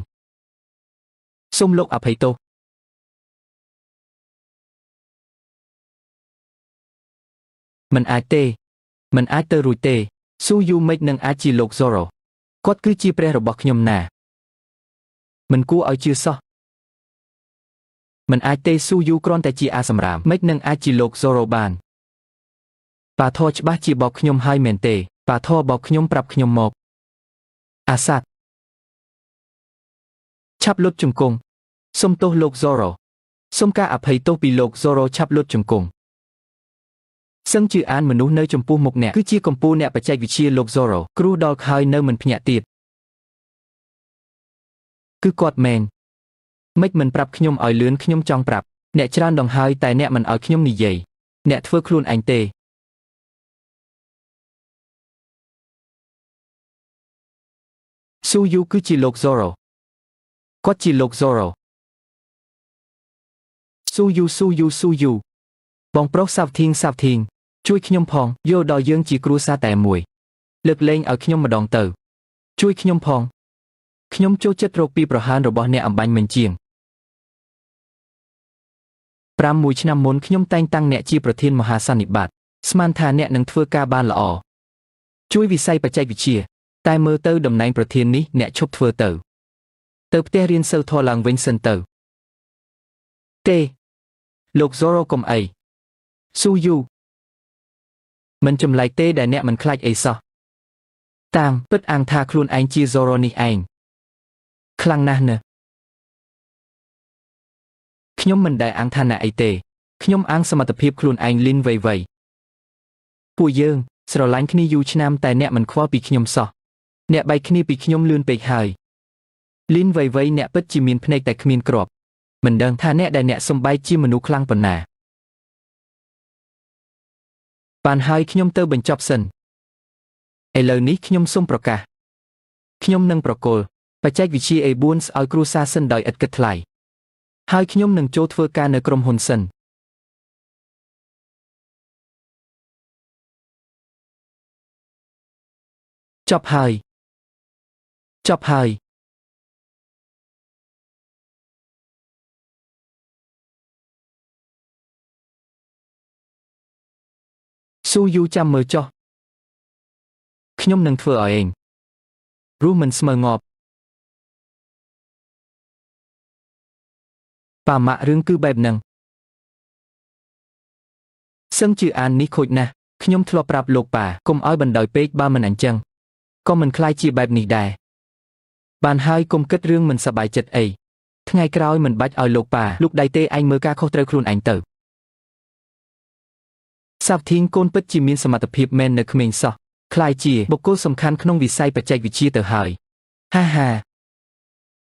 សូមលោកអភ័យទោសមិនអាចទៅរួចទេស៊ូយូមិននឹងអាចជាលោកZoroគាត់គឺជាព្រះរបស់ខ្ញុំណាមិនគួរឲ្យជឿសោះមិនអាចទេស៊ូយូគ្រាន់តែជាអាសម្រាមមិននឹងអាចជាលោកZoroបានប៉ាធរច្បាស់ជាបោកខ្ញុំហើយមែនទេប៉ាធរបោកខ្ញុំប្រាប់ខ្ញុំមកអាសាទឆាប់លុតជង្គង់សុំទោសលោកZoroសុំការអភ័យទោសពីលោកZoroឆាប់លុតជង្គង់ សឹងជាអានមនុស្សនៅចំពោះមុខអ្នកគឺជាកម្ពុជាអ្នកបច្ចេកវិទ្យាលោក Zoro គ្រូដល់ហើយនៅមិនភ្ញាក់ទៀតគឺគាត់មែនមិនប្រាប់ខ្ញុំឲ្យលឿនខ្ញុំចង់ប្រាប់អ្នកច្រើនដងហើយតែអ្នកមិនឲ្យខ្ញុំនិយាយអ្នកធ្វើខ្លួនឯងទេស៊ូយូគឺជាលោក Zoro គាត់ជាលោក Zoro ស៊ូយូបងប្រុសសាវធីងជួយខ្ញុំផងយកដល់យើងជាគ្រួសារតែមួយលើកលែងឲ្យខ្ញុំម្ដងទៅជួយខ្ញុំផងខ្ញុំចូលចិត្តរកពីប្រហែលរបស់អ្នកអំបញ្ញមិញជាង6 ឆ្នាំមុនខ្ញុំតែងតាំងអ្នកជាប្រធានមហាសន្និបាតស្មានថាអ្នកនឹងធ្វើការបានល្អជួយវិស័យបច្ចេកវិទ្យាតែមើលទៅតំណែងប្រធាននេះអ្នកឈប់ធ្វើទៅផ្ទះរៀនសីលធម៌ឡើងវិញសិនទៅទេលោក Zoro កុំអីស៊ូយូមិនចម្លែកទេដែលអ្នកមិនខ្លាចអីសោះតាមពិតអាងថាខ្លួនឯងជា Zoro នេះឯងខ្លាំងណាស់ណាខ្ញុំមិនដែលអាងថាណាអីទេខ្ញុំអាងសមត្ថភាពខ្លួនឯងលីនវៃពួកយើងស្រឡាញ់គ្នាយូរឆ្នាំតែអ្នកមិនខ្វល់ពីខ្ញុំសោះអ្នកបែកគ្នាពីខ្ញុំលឿនពេកហើយលីនវៃអ្នកពិតជាមានភ្នែកតែគ្មានគ្រាប់មិនដឹងថាអ្នកដែលអ្នកសំបែកជាមនុស្សខ្លាំងប៉ុណ្ណាបានហើយខ្ញុំទៅបញ្ចប់សិនឥឡូវនេះខ្ញុំសូមប្រកាសខ្ញុំនឹងប្រគល់បច្ចេកវិទ្យា A4 ឲ្យគ្រួសារសិនដោយឥតគិតថ្លៃហើយខ្ញុំនឹងចូលធ្វើការនៅក្រុមហ៊ុនសិនចប់ហើយស៊ូយូចាំមើលចុះខ្ញុំនឹងធ្វើឲ្យឯងរស់មិនស្មើងាប់ប៉ាម៉ាក់រឿងគឺបែបហ្នឹងសឹងជាអាននេះខូចណាស់ខ្ញុំធ្លាប់ប្រាប់លោកប៉ាកុំឲ្យបណ្ដោយពេកបើមិនអញ្ចឹងក៏មិនខ្លាចជាបែបនេះដែរបានហើយកុំគិតរឿងមិនសប្បាយចិត្តអីថ្ងៃក្រោយមិនបាច់ឲ្យលោកប៉ាលូកដៃទេឯងមើលការខុសត្រូវខ្លួនឯងទៅសាប់ធីងកូនពិតជាមានសមត្ថភាពមែននៅក្មេងសោះខ្លាយជាបុគ្គលសំខាន់ក្នុងវិស័យបច្ចេកវិទ្យាទៅហើយហា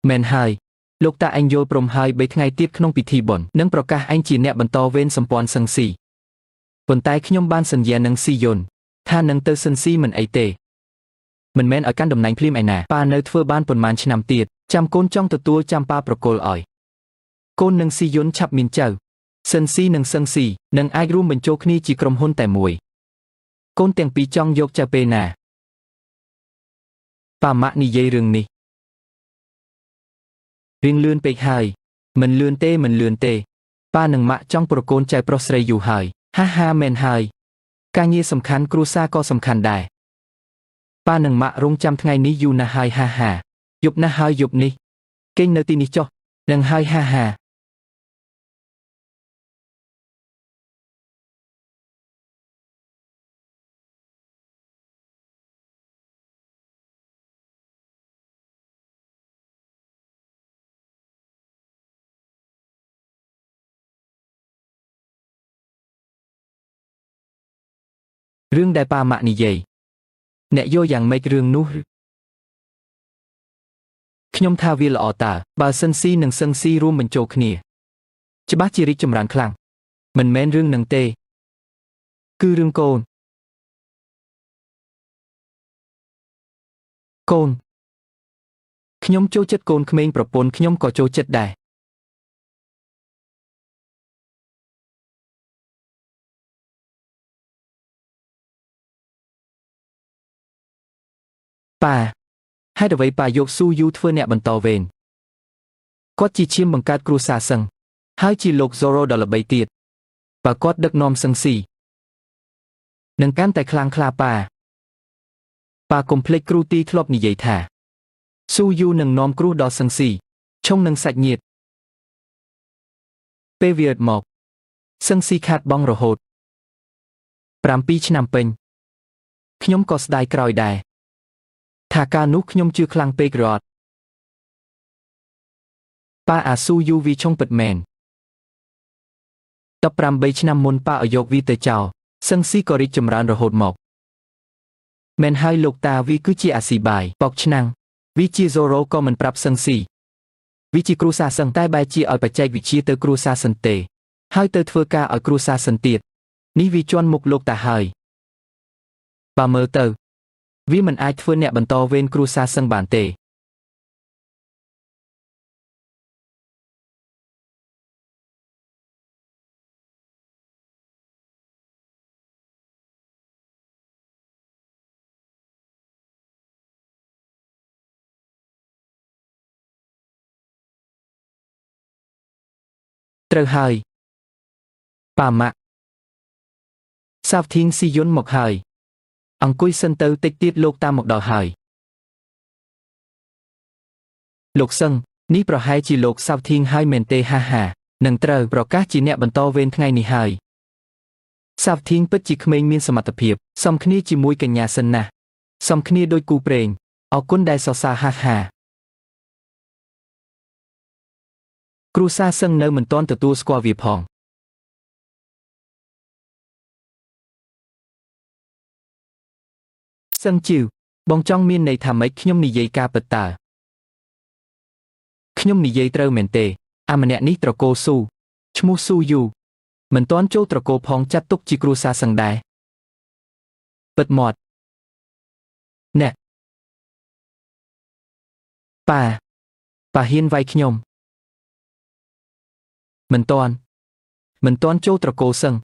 មែនហើយលោកតាឯងយល់ព្រមហើយ3ថ្ងៃទៀតក្នុងពិធីបុណ្យនឹងប្រកាសឯងជាអ្នកបន្តវេនសម្ព័ន្ធសឹងស៊ីប៉ុន្តែខ្ញុំបានសន្យានឹងស៊ីយុនថានឹងទៅសិនស៊ីមិនអីទេមិនមែនឲ្យកាន់តំណែងភ្លាមឯណាប៉ានៅធ្វើបានប៉ុន្មានឆ្នាំទៀតចាំកូនចង់ទទួលចាំប៉ាប្រគល់ឲ្យកូននឹងស៊ីយុនឆាប់មានចៅសិនស៊ីនិងសឹងស៊ីនឹងអាចរួមបញ្ចូលគ្នាជាក្រុមហ៊ុនតែមួយកូនទាំងពីរចង់យកចៅពេលណាប៉ាម៉ាក់និយាយរឿងនេះរៀងលឿនពេកហើយមិនលឿនទេប៉ានិងម៉ាក់ចង់ប្រកូនចៅប្រុសស្រីយូរហើយហាមែនហើយការងារសំខាន់គ្រួសារក៏សំខាន់ដែរប៉ានិងម៉ាក់រងចាំថ្ងៃនេះយូរណាស់ហើយហាយប់ណាស់ហើយយប់នេះគេងនៅទីនេះចុះនឹងហើយហារឿងដែលប៉ាម៉ាក់និយាយអ្នកយល់យ៉ាងម៉េចរឿងនោះខ្ញុំថាវាល្អតើបើសិនស៊ីនិងសឹងស៊ីរួមបញ្ចូលគ្នាច្បាស់ជារីកចម្រើនខ្លាំងមិនមែនរឿងនឹងទេគឺរឿងកូនខ្ញុំចូលចិត្តកូនក្មេងប្រពន្ធខ្ញុំក៏ចូលចិត្តដែរប៉ាហេតុអ្វីប៉ាយកស៊ូយូធ្វើអ្នកបន្តវេនគាត់ជាឈាមបង្កើតគ្រួសារសឹងហើយជាលោក Zoro ដ៏ល្បីទៀតបើគាត់ដឹកនាំសឹងស៊ីនឹងកាន់តែខ្លាំងក្លាប៉ាកុំភ្លេចគ្រូទីធ្លាប់និយាយថាស៊ូយូនឹងនាំគ្រោះដល់សឹងស៊ីឆុងនឹងសាច់ញាតិពេលវាមកសឹងស៊ីខាតបង់រហូត7 ឆ្នាំពេញខ្ញុំក៏ស្ដាយក្រោយដែរថាការនោះខ្ញុំជឿខ្លាំងពេករត់ប៉ាអាស៊ូយូវីឆុងពិតមែន18 ឆ្នាំមុនប៉ាឲ្យយកវីទៅចោល សឹងស៊ីក៏រីកចម្រើនរហូតមកមែនហើយលោកតាវាគឺជាអាស៊ីបាយបោកឆ្នាំងវាជា Zoro ក៏មិនប្រាប់សឹងស៊ីវាជាគ្រូសាសឹងតែបែរជាឲ្យបច្ចេកវិទ្យាទៅគ្រូសាសិនទេហើយទៅធ្វើការឲ្យគ្រូសាសិនទៀតនេះវាជន់មុខលោកតាហើយបើមើលទៅវាមិនអាចធ្វើអ្នកបន្តវេនគ្រូសាសឹងបានទេត្រូវហើយប៉ាម៉ាក់សាវធីងស៊ីយុនមកហើយអង្គុយសិនទៅតិចទៀតលោកតាមមកដល់ហើយលោកសឹងនេះប្រហែលជាលោកសាវធីងហើយមែនទេហាហានឹងត្រូវប្រកាសជាអ្នកបន្តវេនថ្ងៃនេះហើយសាវធីងពិតជាក្មេងមានសមត្ថភាពសមគ្នាជាមួយកញ្ញាសិនណាស់សមគ្នាដូចគូព្រេងអរគុណដែលសរសើរហាហាគ្រូសាសឹងនៅមិនទាន់ទទួលស្គាល់វាផងសឹងជីវបងចង់មានន័យថាម៉េចខ្ញុំនិយាយការពិតតើខ្ញុំនិយាយត្រូវមែនទេអាម្នាក់នេះត្រកូលស៊ូឈ្មោះស៊ូយូមិនទាន់ចូលត្រកូលផងចាត់ទុកជាគ្រួសារសឹងដែរពិតមាត់ណែប៉ាហ៊ានវាយខ្ញុំមិនទាន់ចូលត្រកូលសឹង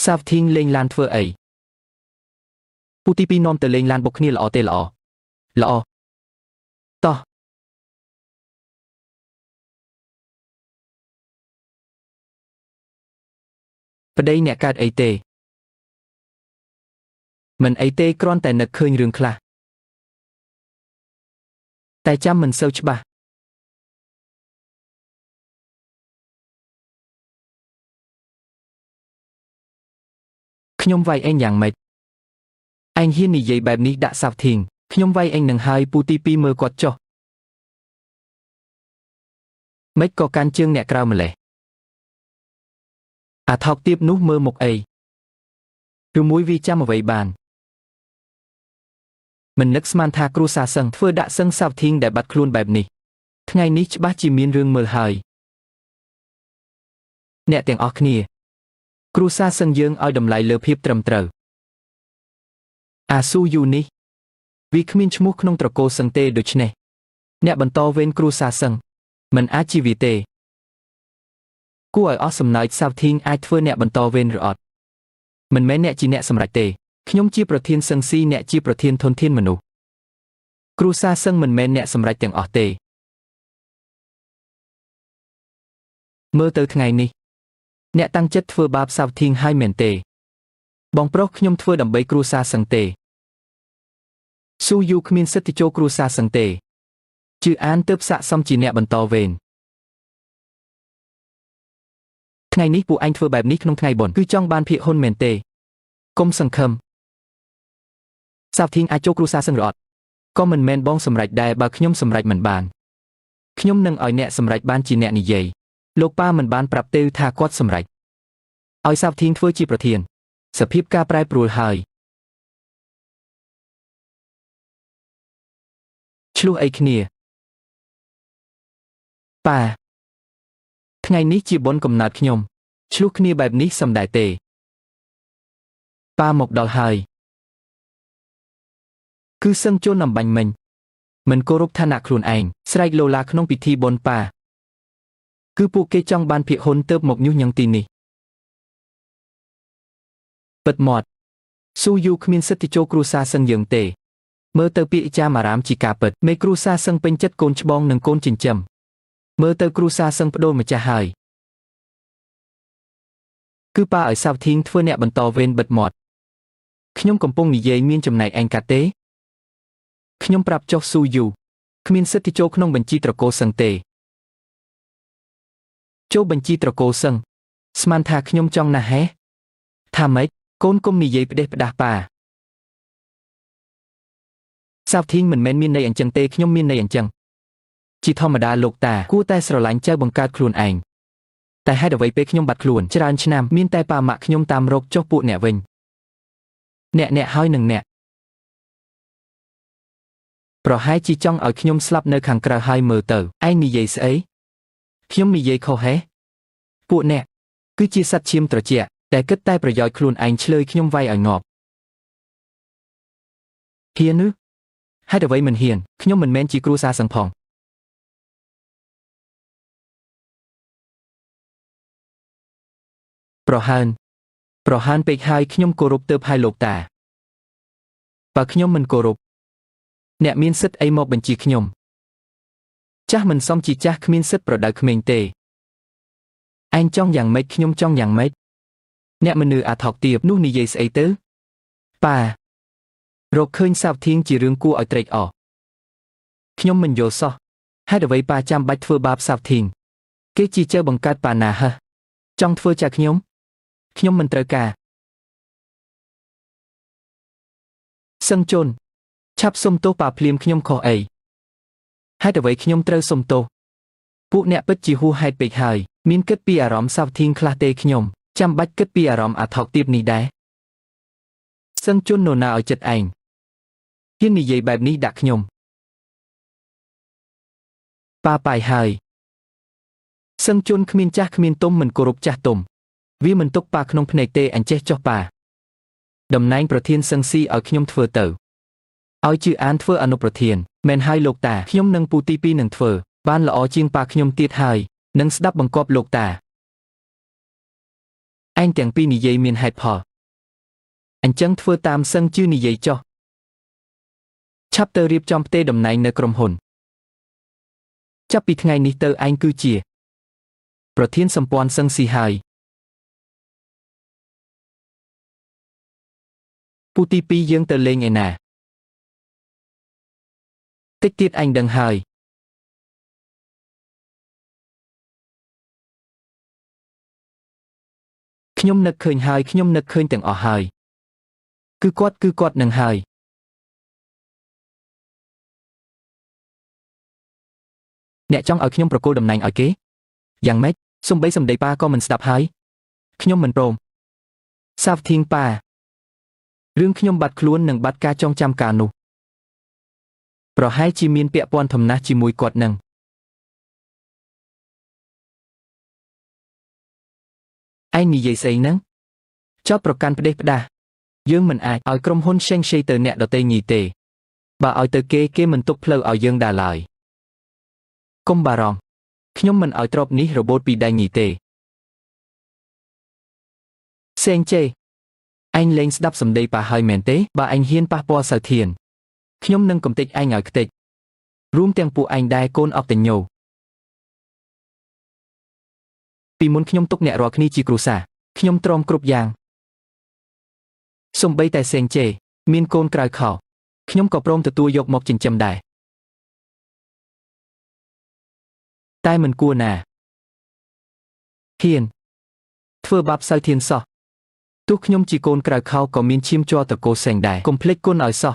សាវធីងលេងឡានធ្វើអីពូទីពីរនាំទៅលេងឡានបុកគ្នាល្អទេល្អតោះប្តីអ្នកកើតអីទេមិនអីទេគ្រាន់តែនឹកឃើញរឿងខ្លះតែចាំមិនសូវច្បាស់ខ្ញុំវាយឯងយ៉ាងម៉េចឯងហ៊ាននិយាយបែបនេះដាក់សាវធីងខ្ញុំវាយឯងនឹងហើយពូទីពីរមើលគាត់ចុះម៉េចក៏កាន់ជើងអ្នកក្រៅម្លេះអាថោកទៀបនោះមើលមុខអីឬមួយវាចាំអ្វីបានមិននឹកស្មានថាគ្រូសាសឹងធ្វើដាក់សឹងសាវធីងដែលបាត់ខ្លួនបែបនេះថ្ងៃនេះច្បាស់ជាមានរឿងមើលហើយអ្នកទាំងអស់គ្នាគ្រូសាសឹងយើងឲ្យតម្លៃលើភាពត្រឹមត្រូវអាស៊ូយូនេះវាគ្មានឈ្មោះក្នុងត្រកូលសឹងទេដូច្នេះអ្នកបន្តវេនគ្រូសាសឹងមិនអាចជាវាទេគួរឲ្យអស់សំណើចសាវធីងអាចធ្វើអ្នកបន្តវេនឬអត់មិនមែនអ្នកជាអ្នកសម្រេចទេខ្ញុំជាប្រធានសឹងស៊ីអ្នកជាប្រធានធនធានមនុស្សគ្រូសាសឹងមិនមែនអ្នកសម្រេចទាំងអស់ទេមើលទៅថ្ងៃនេះអ្នកតាំងចិត្តធ្វើបាបសាវធីងហើយមែនទេបងប្រុសខ្ញុំធ្វើដើម្បីគ្រួសារសឹងទេស៊ូយូគ្មានសិទ្ធិចូលគ្រួសារសឹងទេជឿអានទើបស័ក្តិសមជាអ្នកបន្តវេនថ្ងៃនេះពួកឯងធ្វើបែបនេះក្នុងថ្ងៃបុណ្យគឺចង់បានភាគហ៊ុនមែនទេកុំសង្ឃឹមសាវធីងអាចចូលគ្រួសារសឹងឬអត់ក៏មិនមែនបងសម្រេចដែរបើខ្ញុំសម្រេចមិនបានខ្ញុំនឹងឲ្យអ្នកសម្រេចបានជាអ្នកនិយាយលោកប៉ាមិនបានប្រាប់ទេថាគាត់សម្រេចឲ្យសាវធីងធ្វើជាប្រធានសភាពការប្រែប្រួលហើយឆ្លោះអីគ្នាប៉ាថ្ងៃនេះជាបុណ្យកំណើតខ្ញុំឆ្លោះគ្នាបែបនេះសំដែរទេប៉ាមកដល់ហើយគឺសឹងជន់អំបញ្ញមិញមិនគោរពឋានៈខ្លួនឯងស្រែកឡូឡាក្នុងពិធីបុណ្យប៉ាគឺពួកគេចង់បានភាគហ៊ុនទៅមកញុះញង់ទីនេះពិតមាត់ស៊ូយូគ្មានសិទ្ធិចូលគ្រួសារសឹងយើងទេមើលទៅពាក្យចាមអារាមជាការពិតមេគ្រួសារសឹងពេញចិត្តកូនច្បងនិងកូនចិញ្ចឹមមើលទៅគ្រួសារសឹងបដូរម្ចាស់ហើយគឺប៉ាឲ្យសាវធីងធ្វើអ្នកបន្តវេនបិទមាត់ខ្ញុំកំពុងនិយាយមានចំណែកឯងកាត់ទេខ្ញុំប្រាប់ចុះស៊ូយូគ្មានសិទ្ធិចូលក្នុងបញ្ជីត្រកូលសឹងទេចូលបញ្ជីត្រកូលសឹងស្មានថាខ្ញុំចង់ណាស់ហេថាម៉េចកូនគុំនិយាយផ្ដេសផ្ដាស់ប៉ាសាវធីងមិនមែនមានន័យអញ្ចឹងទេខ្ញុំមានន័យអញ្ចឹង ជាធម្មតាលោកតាគួរតែស្រឡាញ់ចៅបង្កើតខ្លួនឯងតែហេតុអ្វីពេលខ្ញុំបាត់ខ្លួនច្រើនឆ្នាំមានតែប៉ាម៉ាក់ខ្ញុំតាមរកចុះពួកអ្នកវិញអ្នកហើយនឹងអ្នកប្រហែលជាចង់ឲ្យខ្ញុំស្លាប់នៅខាងក្រៅហើយមើលទៅឯងនិយាយស្អីខ្ញុំនិយាយខុសហេពួកអ្នកគឺជាសត្វឈាមត្រជាក់តែគិតតែប្រយោជន៍ខ្លួនឯងឆ្លើយខ្ញុំវាយឲ្យងាប់ហ៊ានឬហេតុអ្វីមិនហ៊ានខ្ញុំមិនមែនជាគ្រួសារសឹងផងប្រហែលពេកហើយខ្ញុំគោរពទៅហើយលោកតាបើខ្ញុំមិនគោរពអ្នកមានសិទ្ធិអីមកបញ្ជាខ្ញុំចាស់មិនសមជាចាស់គ្មានសិទ្ធិប្រដៅក្មេងទេឯងចង់យ៉ាងម៉េចខ្ញុំចង់យ៉ាងម៉េចអ្នកមនុស្សអាថោកទាបនោះនិយាយស្អីទៅប៉ារកឃើញសាវធៀងជារឿងគួរឲ្យត្រេកអរខ្ញុំមិនយល់សោះហេតុអ្វីប៉ាចាំបាច់ធ្វើបាបសាវធៀងគេជាចៅបង្កើតប៉ាណាហ៎ចង់ធ្វើចាខ្ញុំមិនត្រូវការសឹងជន់ឆាប់សុំទោសប៉ាភ្លាមខ្ញុំខុសអីហេតុអ្វីខ្ញុំត្រូវសុំទោសពួកអ្នកពិតជាហួសហេតុពេកហើយមានគិតពីអារម្មណ៍សាវធៀងខ្លះទេខ្ញុំចាំបាច់គិតពីអារម្មណ៍អាថោកទាបនេះដែរសឹងជន់នរណាឲ្យចិត្តឯងហ៊ាននិយាយបែបនេះដាក់ខ្ញុំប៉ាបាយហើយសឹងជន់គ្មានចាស់គ្មានទុំមិនគោរពចាស់ទុំវាមិនទុកប៉ាក្នុងភ្នែកទេអញ្ចេះចុះប៉ាតំណែងប្រធានសឹងស៊ីឲ្យខ្ញុំធ្វើទៅឲ្យជឿអានធ្វើអនុប្រធានមែនហើយលោកតាខ្ញុំនឹងពូទី2នឹងធ្វើបានល្អជាងប៉ាខ្ញុំទៀតហើយនឹងស្ដាប់បង្គាប់លោកតាឯងទាំងពីរនិយាយមានហេតុផលអញ្ចឹងធ្វើតាមសឹងជឿនិយាយចុះឆាប់ទៅរៀបចំផ្ទេរតំណែងនៅក្រុមហ៊ុនចាប់ពីថ្ងៃនេះទៅឯងគឺជាប្រធានសម្ព័ន្ធសឹងស៊ីហើយពូទី2យើងទៅលេងឯណាតិចទៀតឯងដឹងហើយខ្ញុំនឹកឃើញហើយខ្ញុំនឹកឃើញទាំងអស់ហើយគឺគាត់នឹងហើយអ្នកចង់ឲ្យខ្ញុំប្រគល់តំណែងឲ្យគេយ៉ាងម៉េចសំបីសម្ដីប៉ាក៏មិនស្ដាប់ហើយខ្ញុំមិនព្រមសាវធៀងប៉ារឿងខ្ញុំបាត់ខ្លួននិងបាត់ការចងចាំកាលនោះប្រហែលជាមានពាក់ព័ន្ធធំណាស់ជាមួយគាត់នឹងឯងនិយាយស្អីហ្នឹងចោទប្រកាន់ផ្ដេសផ្ដាសយើងមិនអាចឲ្យក្រុមហ៊ុនឆេងឆេទៅអ្នកដទៃញីទេបើឲ្យទៅគេមិនទុកផ្លូវឲ្យយើងដែរឡើយកុំបារម្ភខ្ញុំមិនឲ្យទ្រព្យនេះរបូតពីដៃញីទេផ្សេងចេឯងលែងស្ដាប់សម្ដីប៉ាហើយមែនទេបើឯងហ៊ានប៉ះពាល់សៅធានខ្ញុំនឹងកំទេចឯងឲ្យខ្ទេចរួមទាំងពួកឯងដែរកូនអកតញ្ញូពីមុនខ្ញុំទុកអ្នករាល់គ្នាជាគ្រួសារខ្ញុំទ្រាំគ្រប់យ៉ាងសូម្បីតែសេងជេមានកូនក្រៅខោខ្ញុំក៏ព្រមទទួលយកមកចិញ្ចឹមដែរតែមិនគួរណាហ៊ានធ្វើបាបសៅធានសោះទោះខ្ញុំជាកូនក្រៅខោក៏មានឈាមជ័រត្រកូលសេងដែរកុំភ្លេចគុណឲ្យសោះ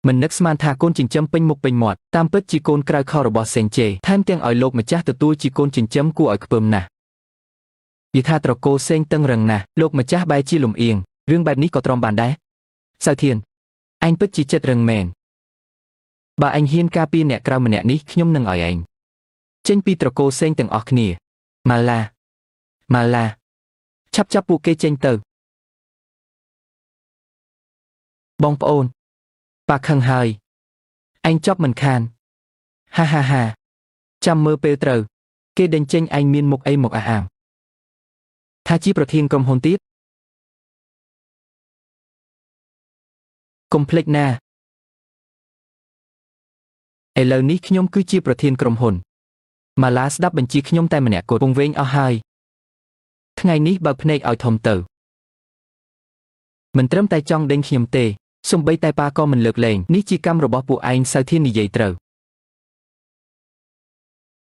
មិននឹកស្មានថាកូនចិញ្ចឹមពេញមុខពេញមាត់តាមពិតជាកូនក្រៅខោរបស់សេងជេថែមទាំងឲ្យលោកម្ចាស់ទទួលជាកូនចិញ្ចឹមគួរឲ្យខ្ពើមណាស់និយាយថាត្រកូលសេងតឹងរឹងណាស់លោកម្ចាស់បែរជាលំអៀងរឿងបែបនេះក៏ទ្រាំបានដែរសៅធានឯងពិតជាចិត្តរឹងមែនបើឯងហ៊ានការពារអ្នកក្រៅម្នាក់នេះខ្ញុំនឹងឲ្យឯងចេញពីត្រកូលសេងទាំងអស់គ្នាម៉ាឡាឆាប់ចាប់ពួកគេចេញទៅបងប្អូនប៉ាខឹងហើយឯងចប់មិនខានហាចាំមើលពេលត្រូវគេដេញចេញឯងមានមុខអីមកអះអាងថាជាប្រធានក្រុមហ៊ុនទៀតកុំភ្លេចណាឥឡូវនេះខ្ញុំគឺជាប្រធានក្រុមហ៊ុនម៉ាឡាស្ដាប់បញ្ជាខ្ញុំតែម្នាក់គត់ពងវែងអស់ហើយថ្ងៃនេះបើភ្នែកឲ្យធំទៅមិនត្រឹមតែចង់ដេញខ្ញុំទេសូម្បីតែប៉ាក៏មិនលើកលែងនេះជាកម្មរបស់ពួកឯងសៅធាននិយាយត្រូវ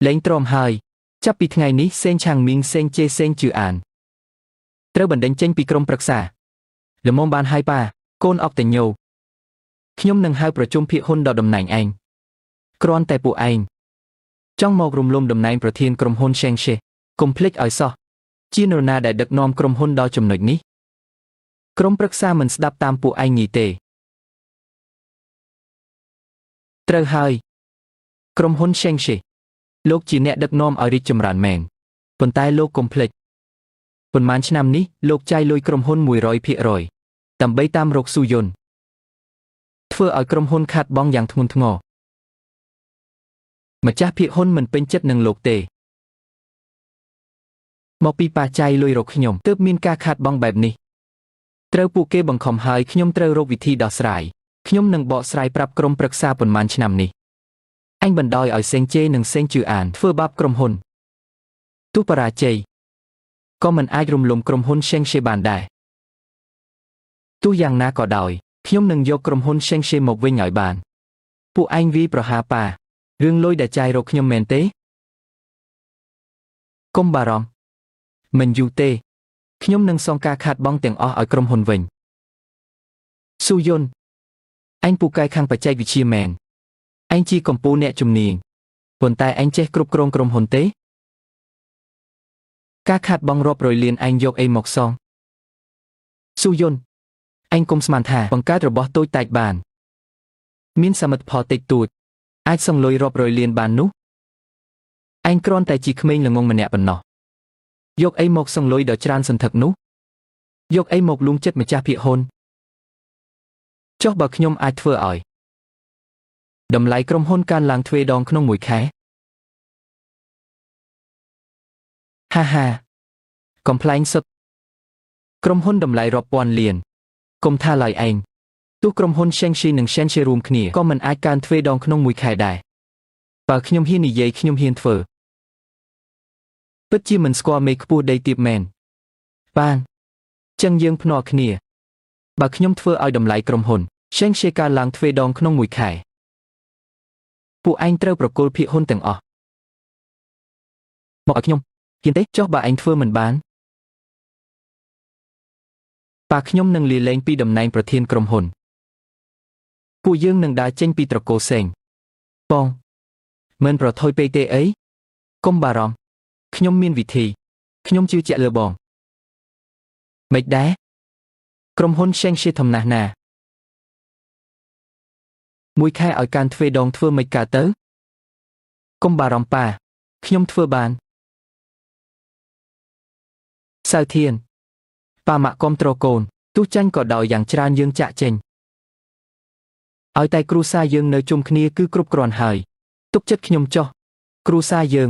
លែងទ្រាំហើយចាប់ពីថ្ងៃនេះសេងឆាងមីងសេងជេសេងជឿអានត្រូវបណ្ដេញចេញពីក្រុមប្រឹក្សាល្មមបានហើយប៉ាកូនអកតញ្ញូខ្ញុំនឹងហៅប្រជុំភាគហ៊ុនដល់តំណែងឯងគ្រាន់តែពួកឯង ចង់មករំលំតំណែងប្រធានក្រុមហ៊ុន Shenghe កុំភ្លេចឲ្យសោះជានរណាដែលដឹកនាំក្រុមហ៊ុនដល់ចំណុចនេះក្រុមប្រឹក្សាមិនស្ដាប់តាមពួកឯងញីទេត្រូវហើយក្រុមហ៊ុន Shenghe លោកជាអ្នកដឹកនាំឲ្យរីកចម្រើនមែនប៉ុន្តែលោកកុំភ្លេចប៉ុន្មានឆ្នាំនេះលោកចាយលុយក្រុមហ៊ុន 100% ដើម្បីតាមរកស៊ូយុនធ្វើឲ្យក្រុមហ៊ុនខាតបង់យ៉ាងធ្ងន់ធ្ងរម្ចាស់ភាគហ៊ុនមិនពេញចិត្តនឹងលោកទេមកពីប៉ាចាយលុយរកខ្ញុំទើបមានការខាតបង់បែបនេះត្រូវពួកគេបង្ខំហើយខ្ញុំត្រូវរកវិធីដោះស្រាយខ្ញុំនឹងបកស្រាយប្រាប់ក្រុមប្រឹក្សាប៉ុន្មានឆ្នាំនេះអញបណ្ដោយឲ្យសេងជេនិងសេងជឿអានធ្វើបាបក្រុមហ៊ុនទោះបរាជ័យក៏មិនអាចរំលំក្រុមហ៊ុន Shenghe បានដែរទោះយ៉ាងណាក៏ដោយខ្ញុំនឹងយកក្រុមហ៊ុន Shenghe មកវិញឲ្យបានពួកឯងវាយប្រហារប៉ារឿងលុយដែលចាយរកខ្ញុំមែនទេកុំបារម្ភមិនយូរទេខ្ញុំនឹងសងការខាតបង់ទាំងអស់ឲ្យក្រុមហ៊ុនវិញស៊ូយុនអញពូកែខាងបច្ចេកវិទ្យាមែនអញជាកំពូលអ្នកជំនាញប៉ុន្តែអញចេះគ្រប់គ្រងក្រុមហ៊ុនទេការខាតបង់រាប់រយលានអញយកអីមកសងស៊ូយុនអញគុំស្មានថាបង្កើតរបស់តូចតាចបានមានសមិទ្ធផលតិចតួចអាចសងលុយរាប់រយលានបាននោះអញគ្រាន់តែជាក្មេងល្ងងម្នាក់ប៉ុណ្ណោះយកអីមកសងលុយដល់ច្រើនសន្ធឹកនោះយកអីមកលួងចិត្តម្ចាស់ភាគហ៊ុនចុះបើខ្ញុំអាចធ្វើឲ្យតម្លៃក្រុមហ៊ុនកើនឡើងទ្វេដងក្នុងមួយខែហាកំប្លែងសុទ្ធក្រុមហ៊ុនតម្លៃរាប់ពាន់លានកុំថាឡើយឯងទោះក្រុមហ៊ុន Shenghe និង Shenghe រួមគ្នាក៏មិនអាចកើនទ្វេដងក្នុងមួយខែដែរបើខ្ញុំហ៊ាននិយាយខ្ញុំហ៊ានធ្វើពិតជាមិនស្គាល់មេខ្ពស់ដីទាបមែនបានចឹងយើងភ្នាល់គ្នាបើខ្ញុំធ្វើឲ្យតម្លៃក្រុមហ៊ុន Shenghe កើនឡើងទ្វេដងក្នុងមួយខែពួកឯងត្រូវប្រគល់ភាគហ៊ុនទាំងអស់មកឲ្យខ្ញុំហ៊ានទេចុះបើឯងធ្វើមិនបានប៉ាខ្ញុំនឹងលាលែងពីតំណែងប្រធានក្រុមហ៊ុនពួកយើងនឹងដើរចេញពីត្រកូលសេងបងមិនប្រថុយពេកទេអីកុំបារម្ភខ្ញុំមានវិធីខ្ញុំជឿជាក់លើបងមិនដែរក្រុមហ៊ុន Shenghe ធំណាស់ណាមួយខែឲ្យការទ្វេដងធ្វើមិនកើតទៅកុំបារម្ភប៉ាខ្ញុំធ្វើបានសៅធានប៉ាម៉ាក់គាំទ្រកូនទោះចាញ់ក៏ដោយយ៉ាងច្រើនយើងចាក់ចេញឲ្យតែគ្រួសារយើងនៅជុំគ្នាគឺគ្រប់គ្រាន់ហើយទុកចិត្តខ្ញុំចុះគ្រួសារយើង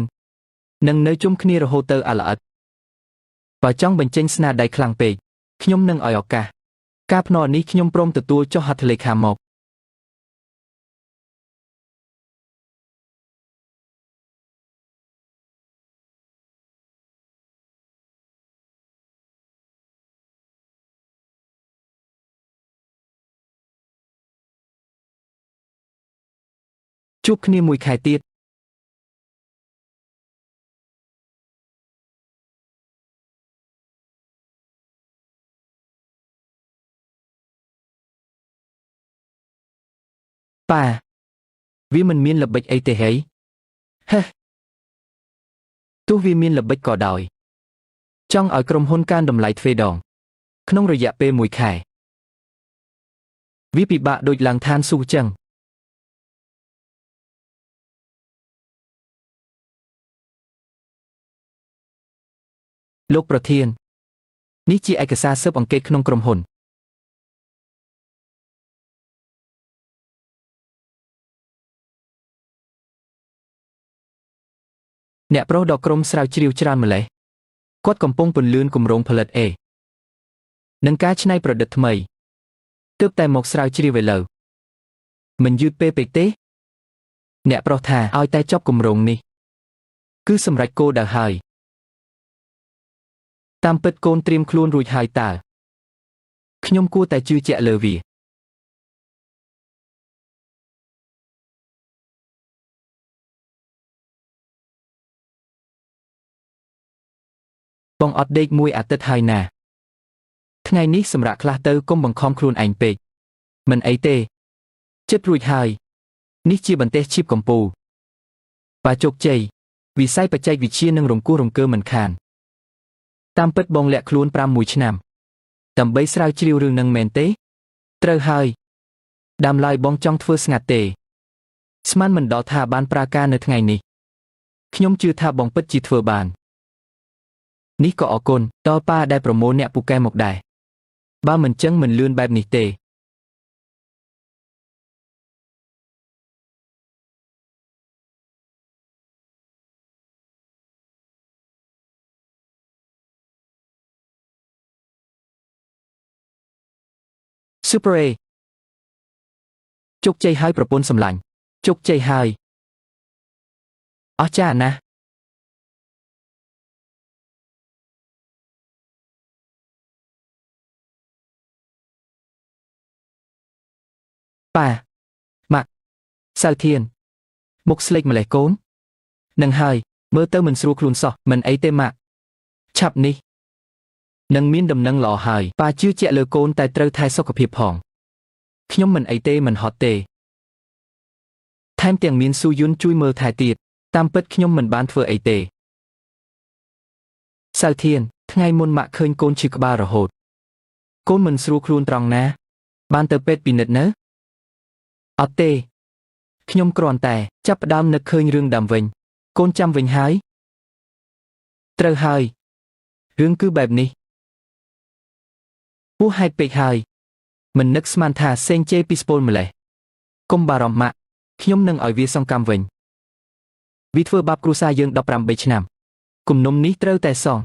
នឹងនៅជុំគ្នារហូតទៅអាល្អិតបើចង់បញ្ចេញស្នាដៃខ្លាំងពេកខ្ញុំនឹងឲ្យឱកាសការភ្នាល់នេះខ្ញុំព្រមទទួលចុះហត្ថលេខាមកជួបគ្នាមួយខែទៀតប៉ាវាមិនមានល្បិចអីទេហីហេទោះវាមានល្បិចក៏ដោយចង់ឲ្យក្រុមហ៊ុនកើនតម្លៃទ្វេដងក្នុងរយៈពេលមួយខែវាពិបាកដូចឡើងឋានសួគ៌ចឹងលោកប្រធាននេះជាឯកសារស៊ើបអង្កេតក្នុងក្រុមហ៊ុនអ្នកប្រុសដល់ក្រុមស្រាវជ្រាវច្រើនម្លេះគាត់កំពុងពន្លឿនគម្រោងផលិតនិងការច្នៃប្រឌិតថ្មីទើបតែមកស្រាវជ្រាវឥឡូវមិនយឺតពេកទេអ្នកប្រុសថាឲ្យតែចប់គម្រោងនេះគឺសម្រេចគោលដៅហើយតាមពិតកូនត្រៀមខ្លួនរួចហើយតើខ្ញុំគួរតែជឿជាក់លើវាបងអត់ដេកមួយអាទិត្យហើយណាថ្ងៃនេះសម្រាប់ខ្លះទៅកុំបង្ខំខ្លួនឯងពេកមិនអីទេចិត្តរួចហើយនេះជាបន្ទះឈីបកំពូល bà chục chày vì sai bà chay vì chia nâng rồng cua rồng cơ mình khàn tam pết bông lẹ khuôn pram mùi chnam tầm bấy sao chiêu rừng nâng mền tế trơ hơi đàm lại bong trong thưa ngạt tề sman mình đỏ thà ban praka nơi ngày này nhóm chưa thà bong pết chỉ thưa bàn ní có ở côn đo pa đai promo nẹ pu ke một đài ba mình chân mình lươn bài nỉ tề Super A chúc chay hai propon sầm lạnh chúc chay hai cha na pa mặc sao thiên mục slik mà lại cốn nâng hai mơ tơ mình sưu khuôn sọ mình ấy tê mạc chập ni nâng miên đầm nâng lọ hai pa chưa chạy lừa côn tại trơ thai sọc hiệp hỏng nhóm mình ấy tê mình hot tê tham tiền miên su yun chui mơ thai tiệt tam pết nhóm mình bán phở ấy tê sao thiên ngay môn mạ khơi côn chỉ có ba rồi hột côn mình sưu khuôn tròn na ban tơ pết bị nứt nớ ở tê nhóm còn tè chấp đam nực khơi rương đàm vinh côn trăm vinh hái trơ hai rương cứ bẹp ni u hai pek hai mình nức sman tha sen chê pispol mà lệ công bà ròm mạ nhóm nâng ở vi song cam vinh vì thưa bạp cruza dương đọc rằm bích nam cùng nôm ní trơ tè song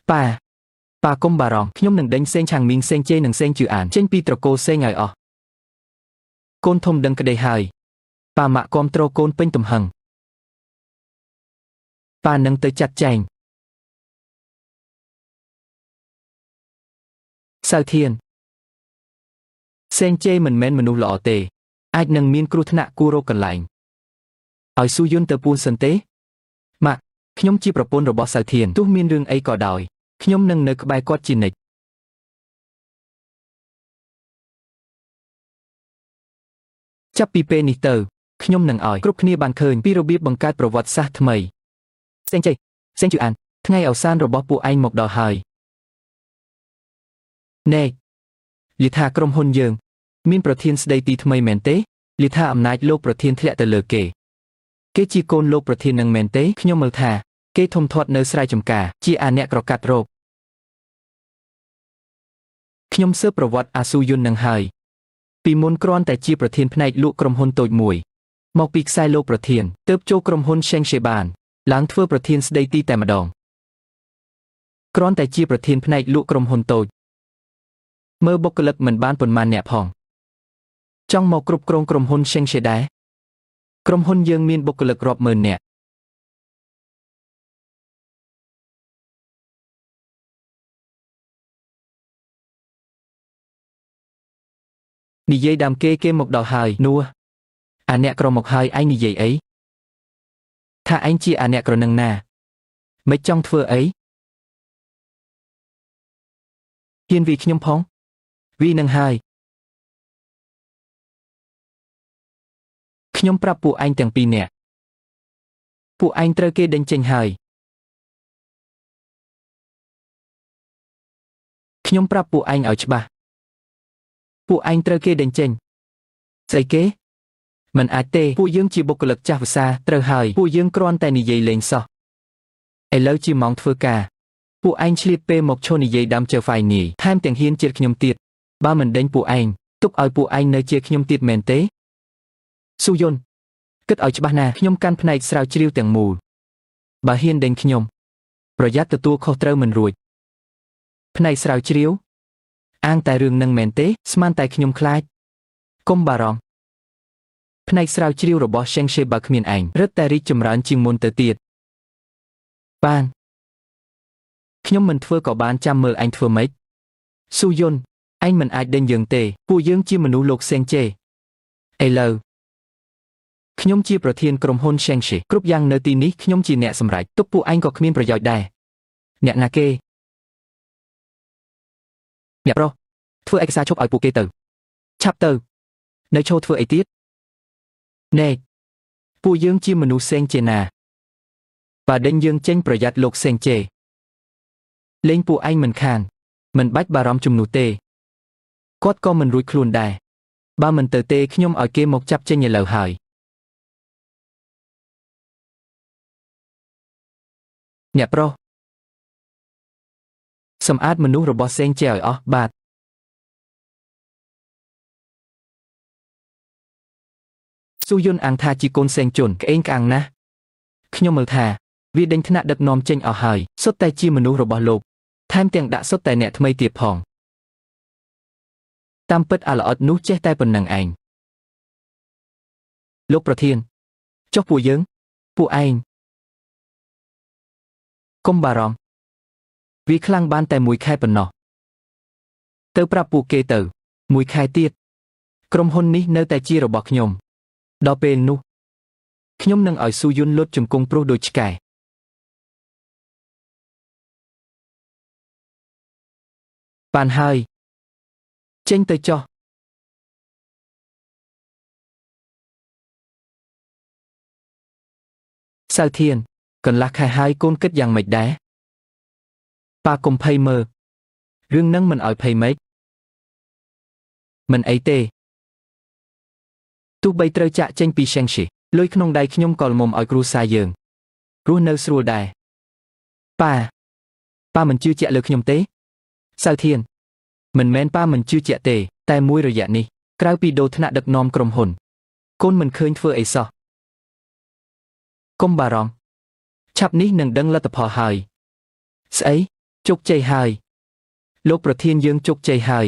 pa công bà ròm nhóm nâng đánh sen chàng miên sen chê nâng sen chữ ản trên pi trò cô sen ngài ọ côn thông đăng cái đầy hai pa mạ com trô côn pênh tùm hằng pa nâng tới chặt chàng sao thiên sen chê mình men menu lọ tề ai nâng miên kru thna kuro cần lạnh ở su yun tờ pun sân tế mà nhóm chi propon robot sao thiên tu miên rương ấy cỏ đòi nhóm nâng nơi bài quát chi nịch chấp pi pe ni tờ nhóm nâng ỏi group kia bàn khơi pi robip bằng cát provot sa thmei sen chê sen chữ an ngay ở san robot pu anh một đò hời nèลิธากรมหนยืงมินประเทศสเดตีทำไมเมนเต้ลิธาอำนาจโลกประเทศทะเลตะเลเกจีโกนโลกประเทศนังเมนเต้ขยมมือธาเกทมทอดเนื้อสายจมกาจีอาเนะกรกัดโรคขยมเสื้อประวัติอาซูยุนนังไฮปีมนกรอนแต่จีประเทศพนัยลุกรมหนโตยมวยมอกปีกไซโลกประเทศเติบโจกรมหนเชงเชบานหลังทั่วประเทศสเดตีแต่มาดองกรอนแต่จีประเทศพนัยลุกรมหนโตยเมื่อบกลึกเหมือนบ้านปนมาแหนพองจ้องมอกรุบกรงกรมหนเชงเชได้กรมหนยังมีนบกลึกรอบเมินเนี่ยนิยัยดำเก้หมกดอกหายนัวอันเนี้ยกรมหมกหายไอ้นิยัยไอ้ถ้าไอ้จีอันเนี้ยกรนังนาไม่จ้องเถื่อไอ้เฮียนวีขยมพองวีนังไฮขยมปรับปูอันแต่งปีเนี่ยปูอันเตอร์เกดังเจงไฮขยมปรับปูอันเอาฉบับปูอันเตอร์เกดังเจงใส่เกมันอาเต้ปูยังจีบกลักจ่าซาเตอร์ไฮปูยังกรอนแต่นิยัยเลงซอไอเลิจีมองเถื่อกาปูอันชลิปเปหมกโชนิยัยดำเจอไฟหนีแทมแต่งเฮียนเจ็ดขยมตีดba mình đánhปูanh túc ởปูanh nơi chia nhom tiệt mền tế su yôn kết ở cho ba na nhom can này sao chiêu tiền mù bà hiên đánh nhom rồi giác từ tua kho trâu mình ruồi này sao chiêu an tài rừng nâng mền tế sman tài nhom khai công bà rong này sao chiêu rồi bỏ sen xe bạc miền ảnh rất tài ri chùm rán chim môn tơ tiệt ban nhom mình thưa có bán trăm mờ anh thưa mấy su yôn anh mình ai đến dường tề,ปูdương chia mình nụ lục sen chê. Ê lờ. Nhóm chiaประเทศกรมหนเชงชิกรุ๊ปยังเนตีนี้nhóm chia เนี่ยสำหรับตุกปูanhก็ขมิ้นประโยชน์ได้เนี่ยนาเกเนี่ยโปรทั่วเอกสารชกเอาปูเกเตอร์ชับเตอร์ในโชว์ทั่วไอติสเน่ ពួកយើងជាមនុស្សសេងចេណាបាដេញយើងចេញប្រយ័ត្នលោកសេងចេលេងពួកឯងមិនខានមិនបាច់បារម្ភជំនួសទេគាត់ក៏មិនរួចខ្លួនដែរបើមិនទៅទេខ្ញុំឲ្យគេមកចាប់ចេញឥឡូវហើយអ្នកប្រុសសម្អាតមនុស្សរបស់សេងចេឲ្យអស់បាទស៊ូយុនអាងថាជាកូនសេងជន់ក្អេងក្អាងណាស់ខ្ញុំមើលថាវាដេញថ្នាក់ដឹកនាំចេញអស់ហើយសុទ្ធតែជាមនុស្សរបស់លោកថែមទាំងដាក់សុទ្ធតែអ្នកថ្មីទៀតផងតាមពិតអាល្អិតនោះចេះតែប៉ុណ្្នឹងឯងលោកប្រធានចុះពួកយើងពួកឯងកុំបារម្ភវាខ្លាំងបានតែ1ខែប៉ុណ្ណោះទៅប្រាប់ពួកគេទៅ1ខែទៀតក្រុមហ៊ុននេះនៅតែជារបស់ខ្ញុំដល់ពេលនោះខ្ញុំនឹងឲ្យស៊ូយុនលុតជង្គង់ព្រោះដូចឆ្កែបានហើយចេញទៅចុះសៅធានកន្លះខែហើយកូនគិតយ៉ាងម៉េចដែរប៉ាកុំភ័យមើលរឿងនឹងមិនឲ្យភ័យម៉េចមិនអីទេទោះបីត្រូវចាក់ចេញពីសេងស៊ីលុយក្នុងដៃខ្ញុំក៏ល្មមឲ្យគ្រួសារយើងរស់នៅស្រួលដែរប៉ាមិនជឿជាក់លើខ្ញុំទេសៅធានមិនមែនប៉ាមិនជឿជាក់ទេតែមួយរយៈនេះក្រៅពីដូរថ្នាក់ដឹកនាំក្រុមហ៊ុនកូនមិនឃើញធ្វើអីសោះកុំបារម្ភឆាប់នេះនឹងដឹងលទ្ធផលហើយស្អីជោគជ័យហើយលោកប្រធានយើងជោគជ័យហើយ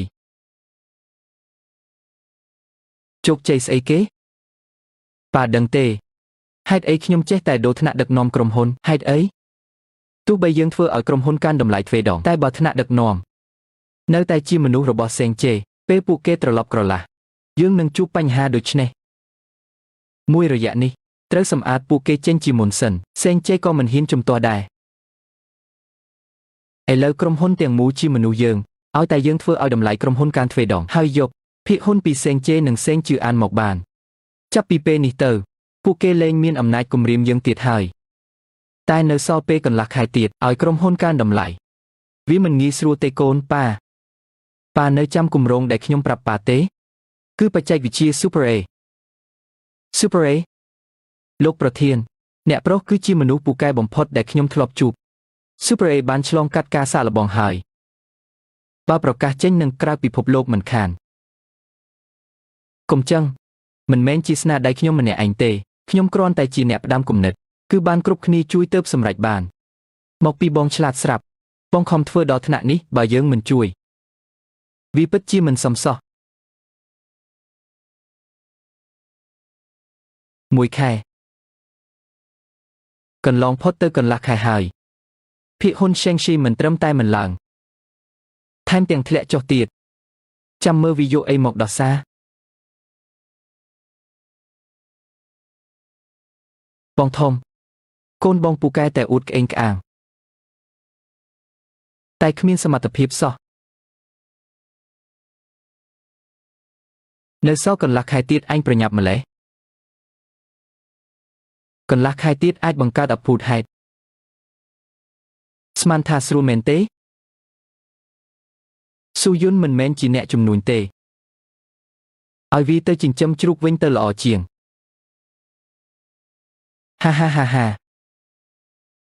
ជោគជ័យស្អីគេប៉ាដឹងទេហេតុអីខ្ញុំចេះតែដូរថ្នាក់ដឹកនាំក្រុមហ៊ុនហេតុអីទោះបីយើងធ្វើឲ្យក្រុមហ៊ុនកាន់តម្លៃទ្វេដងតែបើថ្នាក់ដឹកនាំនៅតែជាមនុស្សរបស់សេងជេពេលពួកគេត្រឡប់ក្រឡាស់យើងនឹងជួបបញ្ហាដូចនេះមួយរយៈនេះត្រូវសម្អាតពួកគេចេញជាមុនសិនសេងជេក៏មិនហ៊ានជំទាស់ដែរឥឡូវក្រុមហ៊ុនទាំងមូលជាមនុស្សយើងឲ្យតែយើងធ្វើឲ្យតម្លៃក្រុមហ៊ុនកាន់ទ្វេដងហើយយកភាគហ៊ុនពីសេងជេនិងសេងជឿអានមកបានចាប់ពីពេលនេះទៅពួកគេលែងមានអំណាចគំរាមយើងទៀតហើយតែនៅសល់ពេលកន្លះខែទៀតឲ្យក្រុមហ៊ុនកាន់តម្លៃវាមិនងាយស្រួលទេកូនប៉ានៅចាំគម្រោងដែលខ្ញុំប្រាប់ប៉ាទេគឺបច្ចេកវិទ្យា Super A លោកប្រធានអ្នកប្រុសគឺជាមនុស្សពូកែបំផុតដែលខ្ញុំធ្លាប់ជួប Super A បានឆ្លងកាត់ការសាកល្បងហើយបើប្រកាសចេញនឹងក្រៅពិភពលោកមិនខានកុំចឹងមិនមែនជាស្នាដៃខ្ញុំម្នាក់ឯងទេខ្ញុំគ្រាន់តែជាអ្នកផ្ដាំគំនិតគឺបានគ្រប់គ្នាជួយទើបសម្រេចបានមកពីបងឆ្លាតស្រាប់បងខំធ្វើដល់ថ្នាក់នេះបើយើងមិនជួយវាពិតជាមិនសមសោះ1ខែកន្លងផុតទៅកន្លះខែហើយភាគហ៊ុនសេងស៊ីមិនត្រឹមតែមិនឡើងថែមទាំងធ្លាក់ចុះទៀតចាំមើលវាយកអីមកដោះសារបងធំកូនបងពូកែតែអួតក្អេងក្អាងតែគ្មានសមត្ថភាពសោះនៅសល់កន្លះខែទៀតឯងប្រញាប់ម្លេះកន្លះខែទៀតអាចបង្កើតអភូតហេតុស្មានថាស្រួលមែនទេស៊ូយុនមិនមែនជាអ្នកជំនួញទេឲ្យវាទៅចិញ្ចឹមជ្រូកវិញទៅល្អជាងហា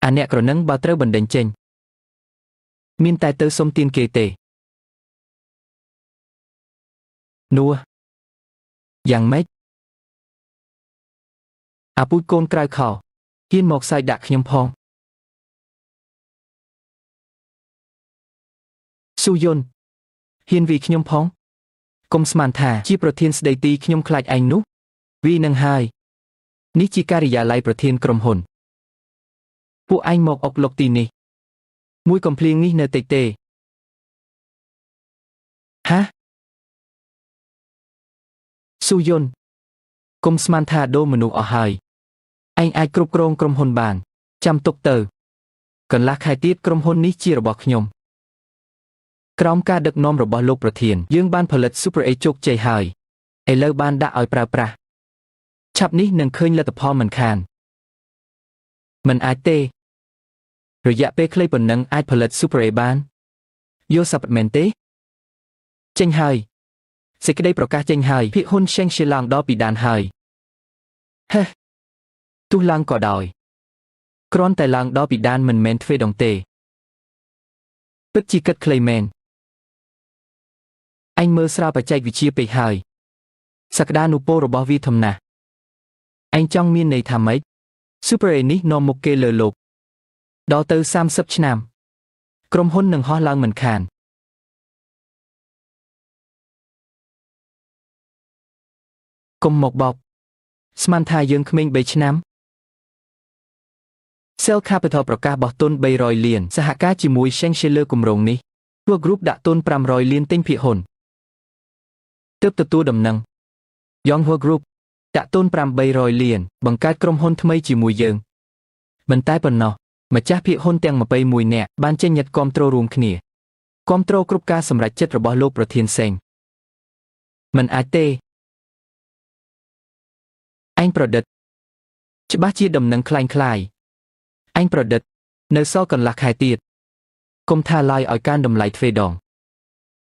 អាអ្នកក្រនឹងបើត្រូវបណ្ដេញចេញមានតែទៅសុំទានគេទេនោះយ៉ាងម៉េចអាពូជកូនក្រៅខោហ៊ានមកសាយដាក់ខ្ញុំផងស៊ូយុនហ៊ានវាខ្ញុំផងកុំស្មានថាជាប្រធានស្ដីទីខ្ញុំខ្លាចឯងនោះវានឹងហើយនេះជាការិយាល័យប្រធានក្រុមហ៊ុនពួកឯងមកអុកលុកទីនេះមួយកំភ្លៀងនេះនៅតិចទេហាស៊ូយុនកុំស្មានថាដូរមនុស្សអស់ហើយឯងអាចគ្រប់គ្រងក្រុមហ៊ុនបានចាំទុកទៅកន្លះខែទៀតក្រុមហ៊ុននេះជារបស់ខ្ញុំក្រោមការដឹកនាំរបស់លោកប្រធានយើងបានផលិត Super A ជោគជ័យហើយឥឡូវបានដាក់ឲ្យប្រើប្រាស់ ឆាប់នេះនឹងឃើញលទ្ធផលមិនខានមិនអាចទេរយៈពេលខ្លីប៉ុណ្ណឹងអាចផលិត Super A បានយកសັບមែនទេចេញហើយសេចក្តីប្រកាសចេញហើយភាគហ៊ុនសេងជាឡើងដល់ពីដានហើយហេទោះឡើងក៏ដោយគ្រាន់តែឡើងដល់ពីដានមិនមែនទ្វេដងទេពិតជាគិតខ្លីមែនអញមើលស្រាលបច្ចេកវិទ្យាពេកហើយសក្តានុពលរបស់វាធំណាស់អញចង់មានន័យថាម៉េច Super A នេះនាំមុខគេលើលោកដល់ទៅ30ឆ្នាំក្រុមហ៊ុននឹងហោះឡើងមិនខានកុំមកបបស្មានថាយើងក្មេង3ឆ្នាំ Cell Capital ប្រកាសបោះទុន300លានសហការជាមួយ Sheng-Chi លើគម្រោងនេះ Hua Group ដាក់ទុន500លានទិញភាគហ៊ុនទើបទទួលដំណឹង Yonghua Group ដាក់ទុន800លានបង្កើតក្រុមហ៊ុនថ្មីជាមួយយើងមិនតែប៉ុណ្ណោះម្ចាស់ភាគហ៊ុនទាំង21នាក់បានចេញញត្តិគាំទ្ររួមគ្នាគាំទ្រគ្រប់ការសម្រេចចិត្តរបស់លោកប្រធានសេងមិនអាចទេអញប្រឌិតច្បាស់ជាដំណឹងคล้ายអញប្រឌិតនៅសល់កន្លះខែទៀតគុំថាឡើយឲ្យការតម្លៃទ្វេដង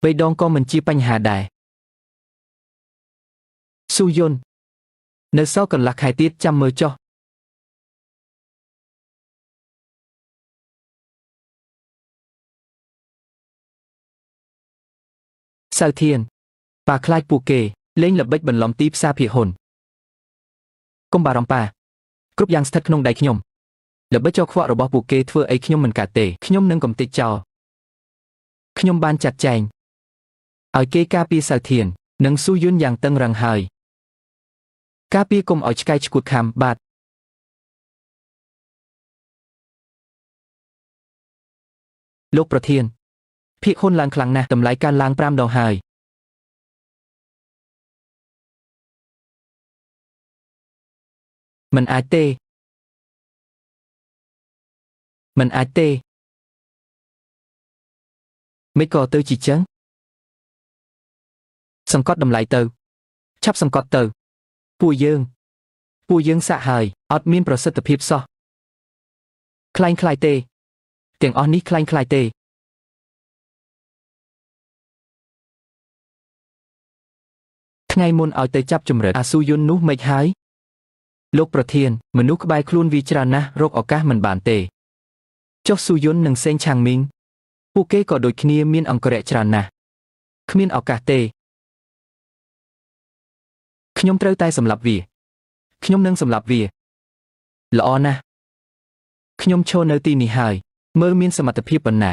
3ដងក៏មិនជាបញ្ហាដែរស៊ូយុននៅសល់កន្លះខែទៀតចាំមើលចុះសៅធានប៉ាខ្លាចពួកគេលេងល្បិចបន្លំទីផ្សារភាគហ៊ុនកុំបារម្ភប៉ាគ្រប់យ៉ាងស្ថិតក្នុងដៃខ្ញុំល្បិចចោលខ្វក់របស់ពួកគេធ្វើអីខ្ញុំមិនកាត់ទេខ្ញុំនឹងកំទេចចោលខ្ញុំបានចាត់ចែងឲ្យគេការពារសៅធាននិងស៊ូយុនយ៉ាងតឹងរ៉ឹងហើយការពារកុំឲ្យឆ្កែឆ្កួតខាំបាទលោកប្រធានភាគហ៊ុនឡើងខ្លាំងណាស់តម្លៃការឡើង5ដងហើយមិនអាចទេមិនអាចទេមិនក៏ទៅជាចឹងសង្កត់តម្លៃទៅឆាប់សង្កត់ទៅពួកយើងសាក់ហើយអត់មានប្រសិទ្ធភាពសោះคล้ายទេទាំងអស់នេះคล้ายទេថ្ងៃមុនឲ្យទៅចាប់ជំរិតអាស៊ូយុននោះមិនហើយលោកប្រធានមនុស្សក្បែរខ្លួនវាច្រើនណាស់រកឱកាសមិនបានទេចុះស៊ូយុននិងសេងឆាងមីងពួកគេក៏ដូចគ្នាមានអង្គរៈច្រើនណាស់គ្មានឱកាសទេខ្ញុំត្រូវតែសម្លាប់វាខ្ញុំនឹងសម្លាប់វាល្អណាស់ខ្ញុំឈរនៅទីនេះហើយមើលមានសមត្ថភាពប៉ុណ្ណា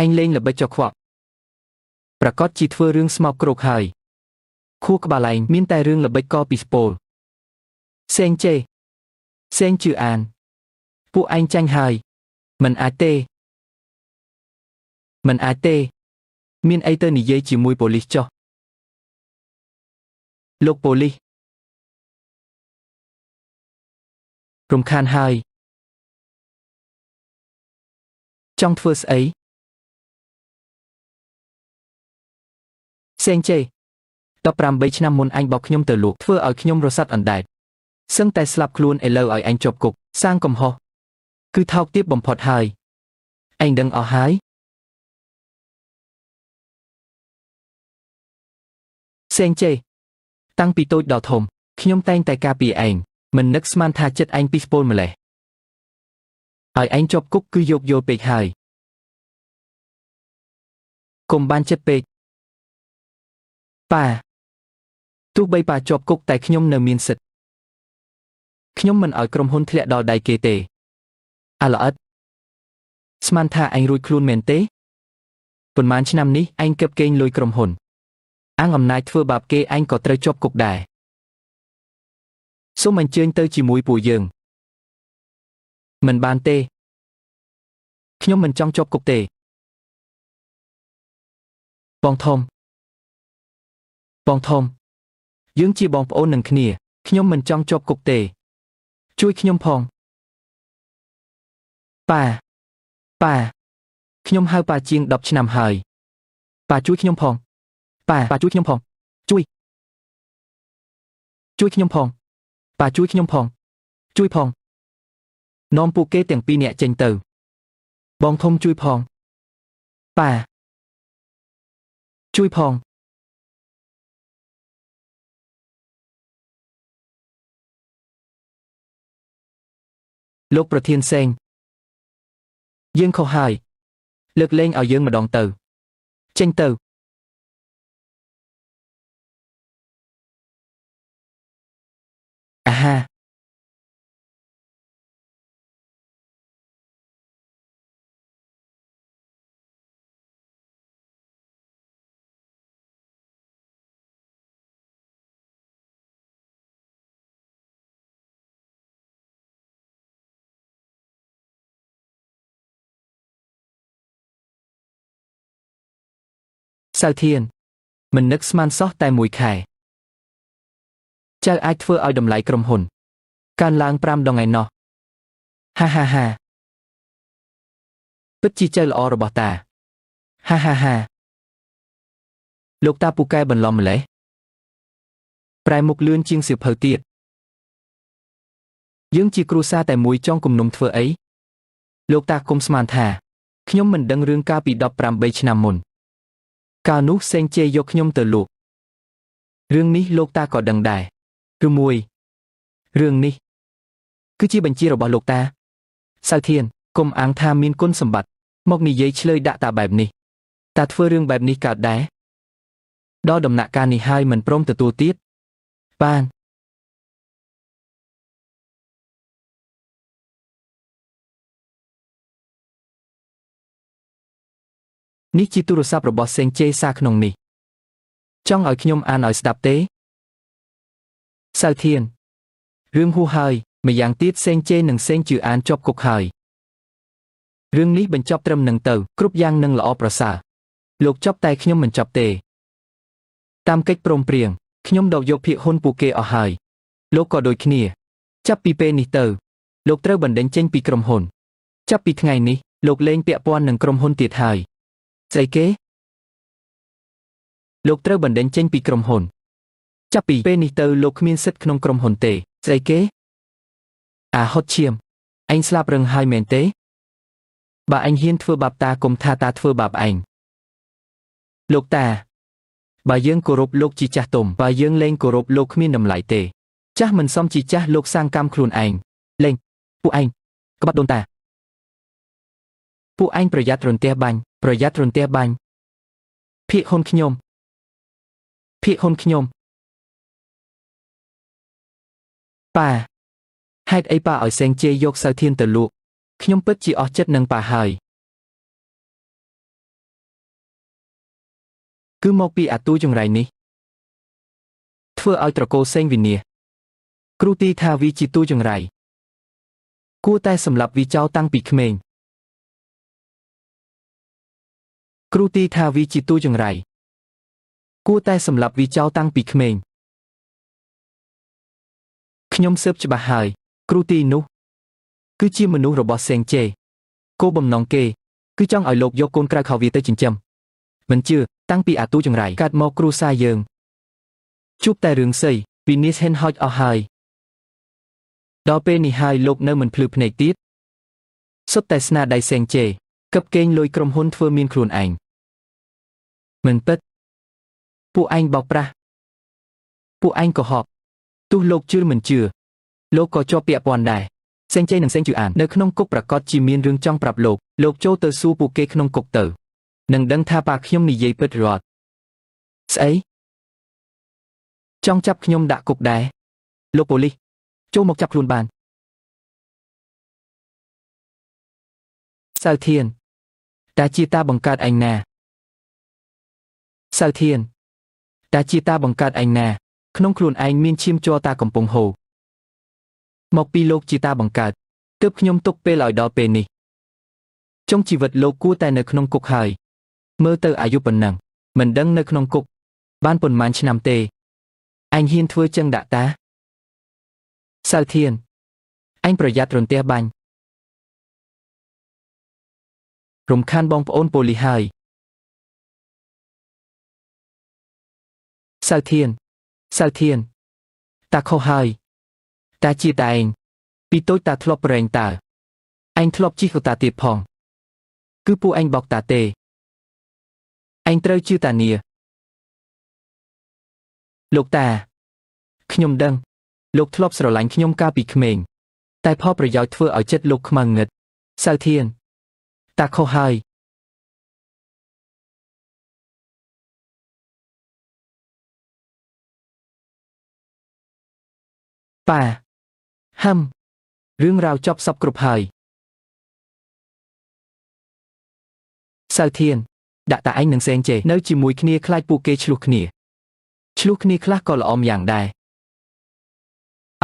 ឯងលេងល្បិចចុះខ្វក់ប្រកាសជាធ្វើរឿងស្មោកគ្រោកហើយខួរក្បាលឯងមានតែរឿងល្បិចកពីស្ពូលសេងជេសេងជឿអានពួកឯងចាញ់ហើយមិនអាចទេមានអីទៅនិយាយជាមួយប៉ូលីសចុះលោកប៉ូលីសរំខានហើយចង់ធ្វើស្អីសេងជេ18ឆ្នាំមុនអញបោកខ្ញុំទៅលក់ធ្វើឲ្យខ្ញុំរសាត់អណ្ដែតសឹងតែស្លាប់ខ្លួនឥឡូវឲ្យអញជាប់គុកសាងកំហុសគឺថោកទាបបំផុតហើយឯងដឹងអស់ហើយសេងជេតាំងពីតូចដល់ធំខ្ញុំតែងតែការពារឯងមិននឹកស្មានថាចិត្តឯងពីស្ពូលម្លេះឲ្យឯងជាប់គុកគឺយកយល់ពេកហើយកុំបានចិត្តពេកប៉ាទោះបីប៉ាជាប់គុកតែខ្ញុំនៅមានសិទ្ធិខ្ញុំមិនឲ្យក្រុមហ៊ុនធ្លាក់ដល់ដៃគេទេអាល្អិតស្មានថាឯងរួចខ្លួនមែនទេប៉ុន្មានឆ្នាំនេះឯងគិបកេងលុយក្រុមហ៊ុនអាងអំណាចធ្វើបាបគេឯងក៏ត្រូវជាប់គុកដែរសូមអញ្ជើញទៅជាមួយពួកយើងមិនបានទេខ្ញុំមិនចង់ជាប់គុកទេបងធំយើងជាបងប្អូននឹងគ្នាខ្ញុំមិនចង់ជាប់គុកទេជួយខ្ញុំផងប៉ាខ្ញុំហៅប៉ាជាង10ឆ្នាំហើយប៉ាជួយខ្ញុំផង ប៉ាជួយខ្ញុំផងជួយខ្ញុំផងប៉ាជួយខ្ញុំផងជួយផងនាំពួកគេទាំងពីរនាក់ចេញទៅបងធំជួយផងប៉ាជួយផងលោកប្រធានសេងយើងខុសហើយលើកលែងឲ្យយើងម្ដងទៅចេញទៅអាហាសៅធានមិននឹកស្មានសោះតែមួយខែចៅអាចធ្វើឲ្យតម្លៃក្រុមហ៊ុនកើនឡើង5ដងឯណោះហាហាហាពិតជាចៅល្អរបស់តាហាហាហាលោកតាពូកែបន្លំម្លេះប្រែមុខលឿនជាងសៀវភៅទៀតយើងជាគ្រួសារតែមួយចង់គំនុំធ្វើអីលោកតាគុំស្មានថាខ្ញុំមិនដឹងរឿងកាលពី18ឆ្នាំមុនកាលនោះសេងជេយកខ្ញុំទៅលក់រឿងនេះលោកតាក៏ដឹងដែរឬមួយរឿងនេះគឺជាបញ្ជារបស់លោកតាសៅធានកុំអាងថាមានគុណសម្បត្តិមកនិយាយឆ្លើយដាក់តាបែបនេះតាធ្វើរឿងបែបនេះកើតដែរដល់ដំណាក់កាលនេះហើយមិនព្រមទទួលទៀតបាននេះជាទូរស័ព្ទរបស់សេងជេសាក្នុងនេះចង់ឲ្យខ្ញុំអានឲ្យស្ដាប់ទេសៅធានរឿងហួសហើយម្យ៉ាងទៀតសេងជេនិងសេងជឿអានជាប់គុកហើយរឿងនេះបញ្ចប់ត្រឹមនឹងទៅគ្រប់យ៉ាងនឹងល្អប្រសើរលោកចប់តែខ្ញុំមិនចប់ទេតាមកិច្ចព្រមព្រៀងខ្ញុំដកយកភាគហ៊ុនពួកគេអស់ហើយលោកក៏ដូចគ្នាចាប់ពីពេលនេះទៅលោកត្រូវបណ្តេញចេញពីក្រុមហ៊ុនចាប់ពីថ្ងៃនេះលោកលែងពាក់ព័ន្ធនឹងក្រុមហ៊ុនទៀតហើយស្អីគេលោកត្រូវបណ្តេញចេញពីក្រុមហ៊ុនចាប់ពីពេលនេះទៅលោកគ្មានសិទ្ធិក្នុងក្រុមហ៊ុនទេស្អីគេអាហុតឈាមឯងស្លាប់រឹងហើយមែនទេបើឯងហ៊ានធ្វើបាបតាកុំថាតាធ្វើបាបឯងលោកតាបើយើងគោរពលោកជាចាស់ទុំបើយើងលែងគោរពលោកគ្មានតម្លៃទេចាស់មិនសមជាចាស់លោកសាងកម្មខ្លួនឯងលែងពួកឯងក្បត់ដូនតាពួកឯងប្រយ័ត្នរន្ទះបាញ់ប្រយ័ត្នរន្ទះបាញ់ភាគហ៊ុនខ្ញុំប៉ាហេតុអីប៉ាឲ្យសេងជេយកសៅធានទៅលក់ខ្ញុំពិតជាអស់ចិត្តនឹងប៉ាហើយគឺមកពីអាទូចង្រៃនេះធ្វើឲ្យត្រកូលសេងវិនាសគ្រូទីថាវាជាទូចង្រៃគួរតែសម្លាប់វាចោលតាំងពីក្មេងគ្រូទីថាវាជាទូចង្រៃគួរតែសម្លាប់វាចោលតាំងពីក្មេងខ្ញុំស៊ើបច្បាស់ហើយគ្រូទីនោះគឺជាមនុស្សរបស់សេងជេគោលបំណងគេគឺចង់ឲ្យលោកយកកូនក្រៅខោវាទៅចិញ្ចឹមមិនជឿតាំងពីអាទូចង្រៃកើតមកគ្រួសារយើងជួបតែរឿងស្អីពីនេះហេនហោចអស់ហើយដល់ពេលនេះហើយលោកនៅមិនភ្លឺភ្នែកទៀតសុទ្ធតែស្នាដៃសេងជេកឹបកេងលុយក្រុមហ៊ុនធ្វើមានខ្លួនឯងមិនពិតពួកឯងបោកប្រាស់ពួកឯងកុហកទោះលោកជឿមិនជឿលោកក៏ជាប់ពាក់ព័ន្ធដែរសេងជេនិងសេងជឿអាននៅក្នុងគុកប្រកាសជាមានរឿងចង់ប្រាប់លោកចូលទៅសួរពួកគេក្នុងគុកទៅនឹងដឹងថាប៉ាខ្ញុំនិយាយពិតរត់ស្អីចង់ចាប់ខ្ញុំដាក់គុកដែរលោកប៉ូលីសចូលមកចាប់ខ្លួនបានសៅធានតាជាតាបង្កើតឯងណាសៅធានតាជាតាបង្កើតឯងណាក្នុងខ្លួនឯងមានឈាមជ័រតាកំពុងហូរមកពីលោកជាតាបង្កើតទើបខ្ញុំទុកពេលឲ្យដល់ពេលនេះចុងជីវិតលោកគួរតែនៅក្នុងគុកហើយមើលទៅអាយុប៉ុណ្ណឹងមិនដឹងនៅក្នុងគុកបានប៉ុន្មានឆ្នាំទេអញហ៊ានធ្វើចឹងដាក់តាសៅធានអញប្រយ័ត្នរន្ទះបាញ់រំខានបងប្អូនប៉ូលីសហើយ Sao thiên ta khô hơi ta chia ta anh pi tối ta thlop rèn ta anh thlop chi của ta tiệp phong cứ pu anh bọc ta tê anh trơi chưa ta nia lục ta khnyom đăng lục thlop sờ lạnh khnyom ca bị khmeng taiพ่อประโยชน์ធ្វើឲ្យចិត្តលោកខ្មាំងងឹត Sao thiên ta khô hơi bà hâmរឿងរ៉ាវចប់សពគ្រប់ហើយ Sao thiên ដាក់តាឯងនឹងសេងចេនៅជាមួយគ្នាខ្លាចពួកគេឆ្លោះគ្នាខ្លះក៏ល្អម្យ៉ាងដែរ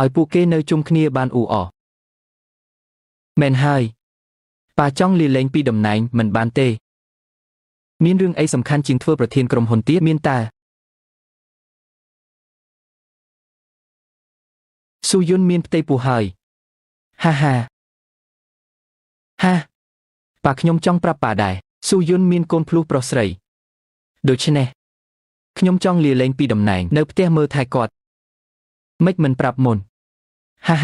ឲ្យពួកគេនៅជុំគ្នាបានអ៊ូអរមែនហើយប៉ាចង់លាលែងពីតំណែងមិនបានទេមានរឿងអីសំខាន់ជាងធ្វើប្រធានក្រុមហ៊ុនទៀតមានតាស៊ូយុនមានផ្ទៃពោះហើយហាប៉ាខ្ញុំចង់ប្រាប់ប៉ាដែរស៊ូយុនមានកូនភ្លោះប្រុសស្រីដូច្នេះខ្ញុំចង់លាលែងពីតំណែងនៅផ្ទះមើលថែគាត់មិនប្រាប់មុនហា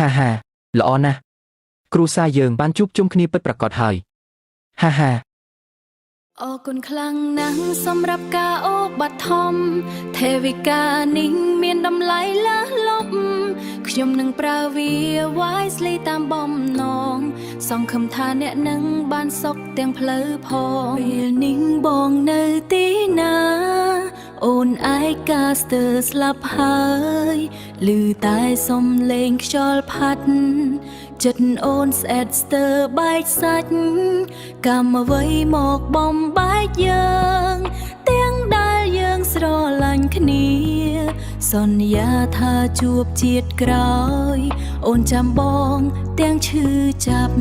ល្អណាស់គ្រូសាយើងបានជួបជុំគ្នាពិតប្រាកដហើយហាអរគុណខ្លាំងណាស់សម្រាប់ការអូបបាត់ធំទេវិកានេះមានតម្លៃលើសលប់ខ្ញុំនឹងប្រើវាវាយស្លីតាមបំណងសង្ឃឹមថាអ្នកនឹងបានសុខទាំងផ្លូវផងពេលនេះបងនៅទីណាអូនឯកាស្ទ័រស្លាប់ហើយឮតែសំឡេងខ្យល់ផាត់ចិត្តអូនស្អែតស្ទើរបែកសាច់កម្មអ្វីមកបំបែកយើងទាំងដែលយើងស្រឡាញ់គ្នាសន្យាថាជួបជាតិក្រោយអូនចាំបងទាំងឈឺចាប់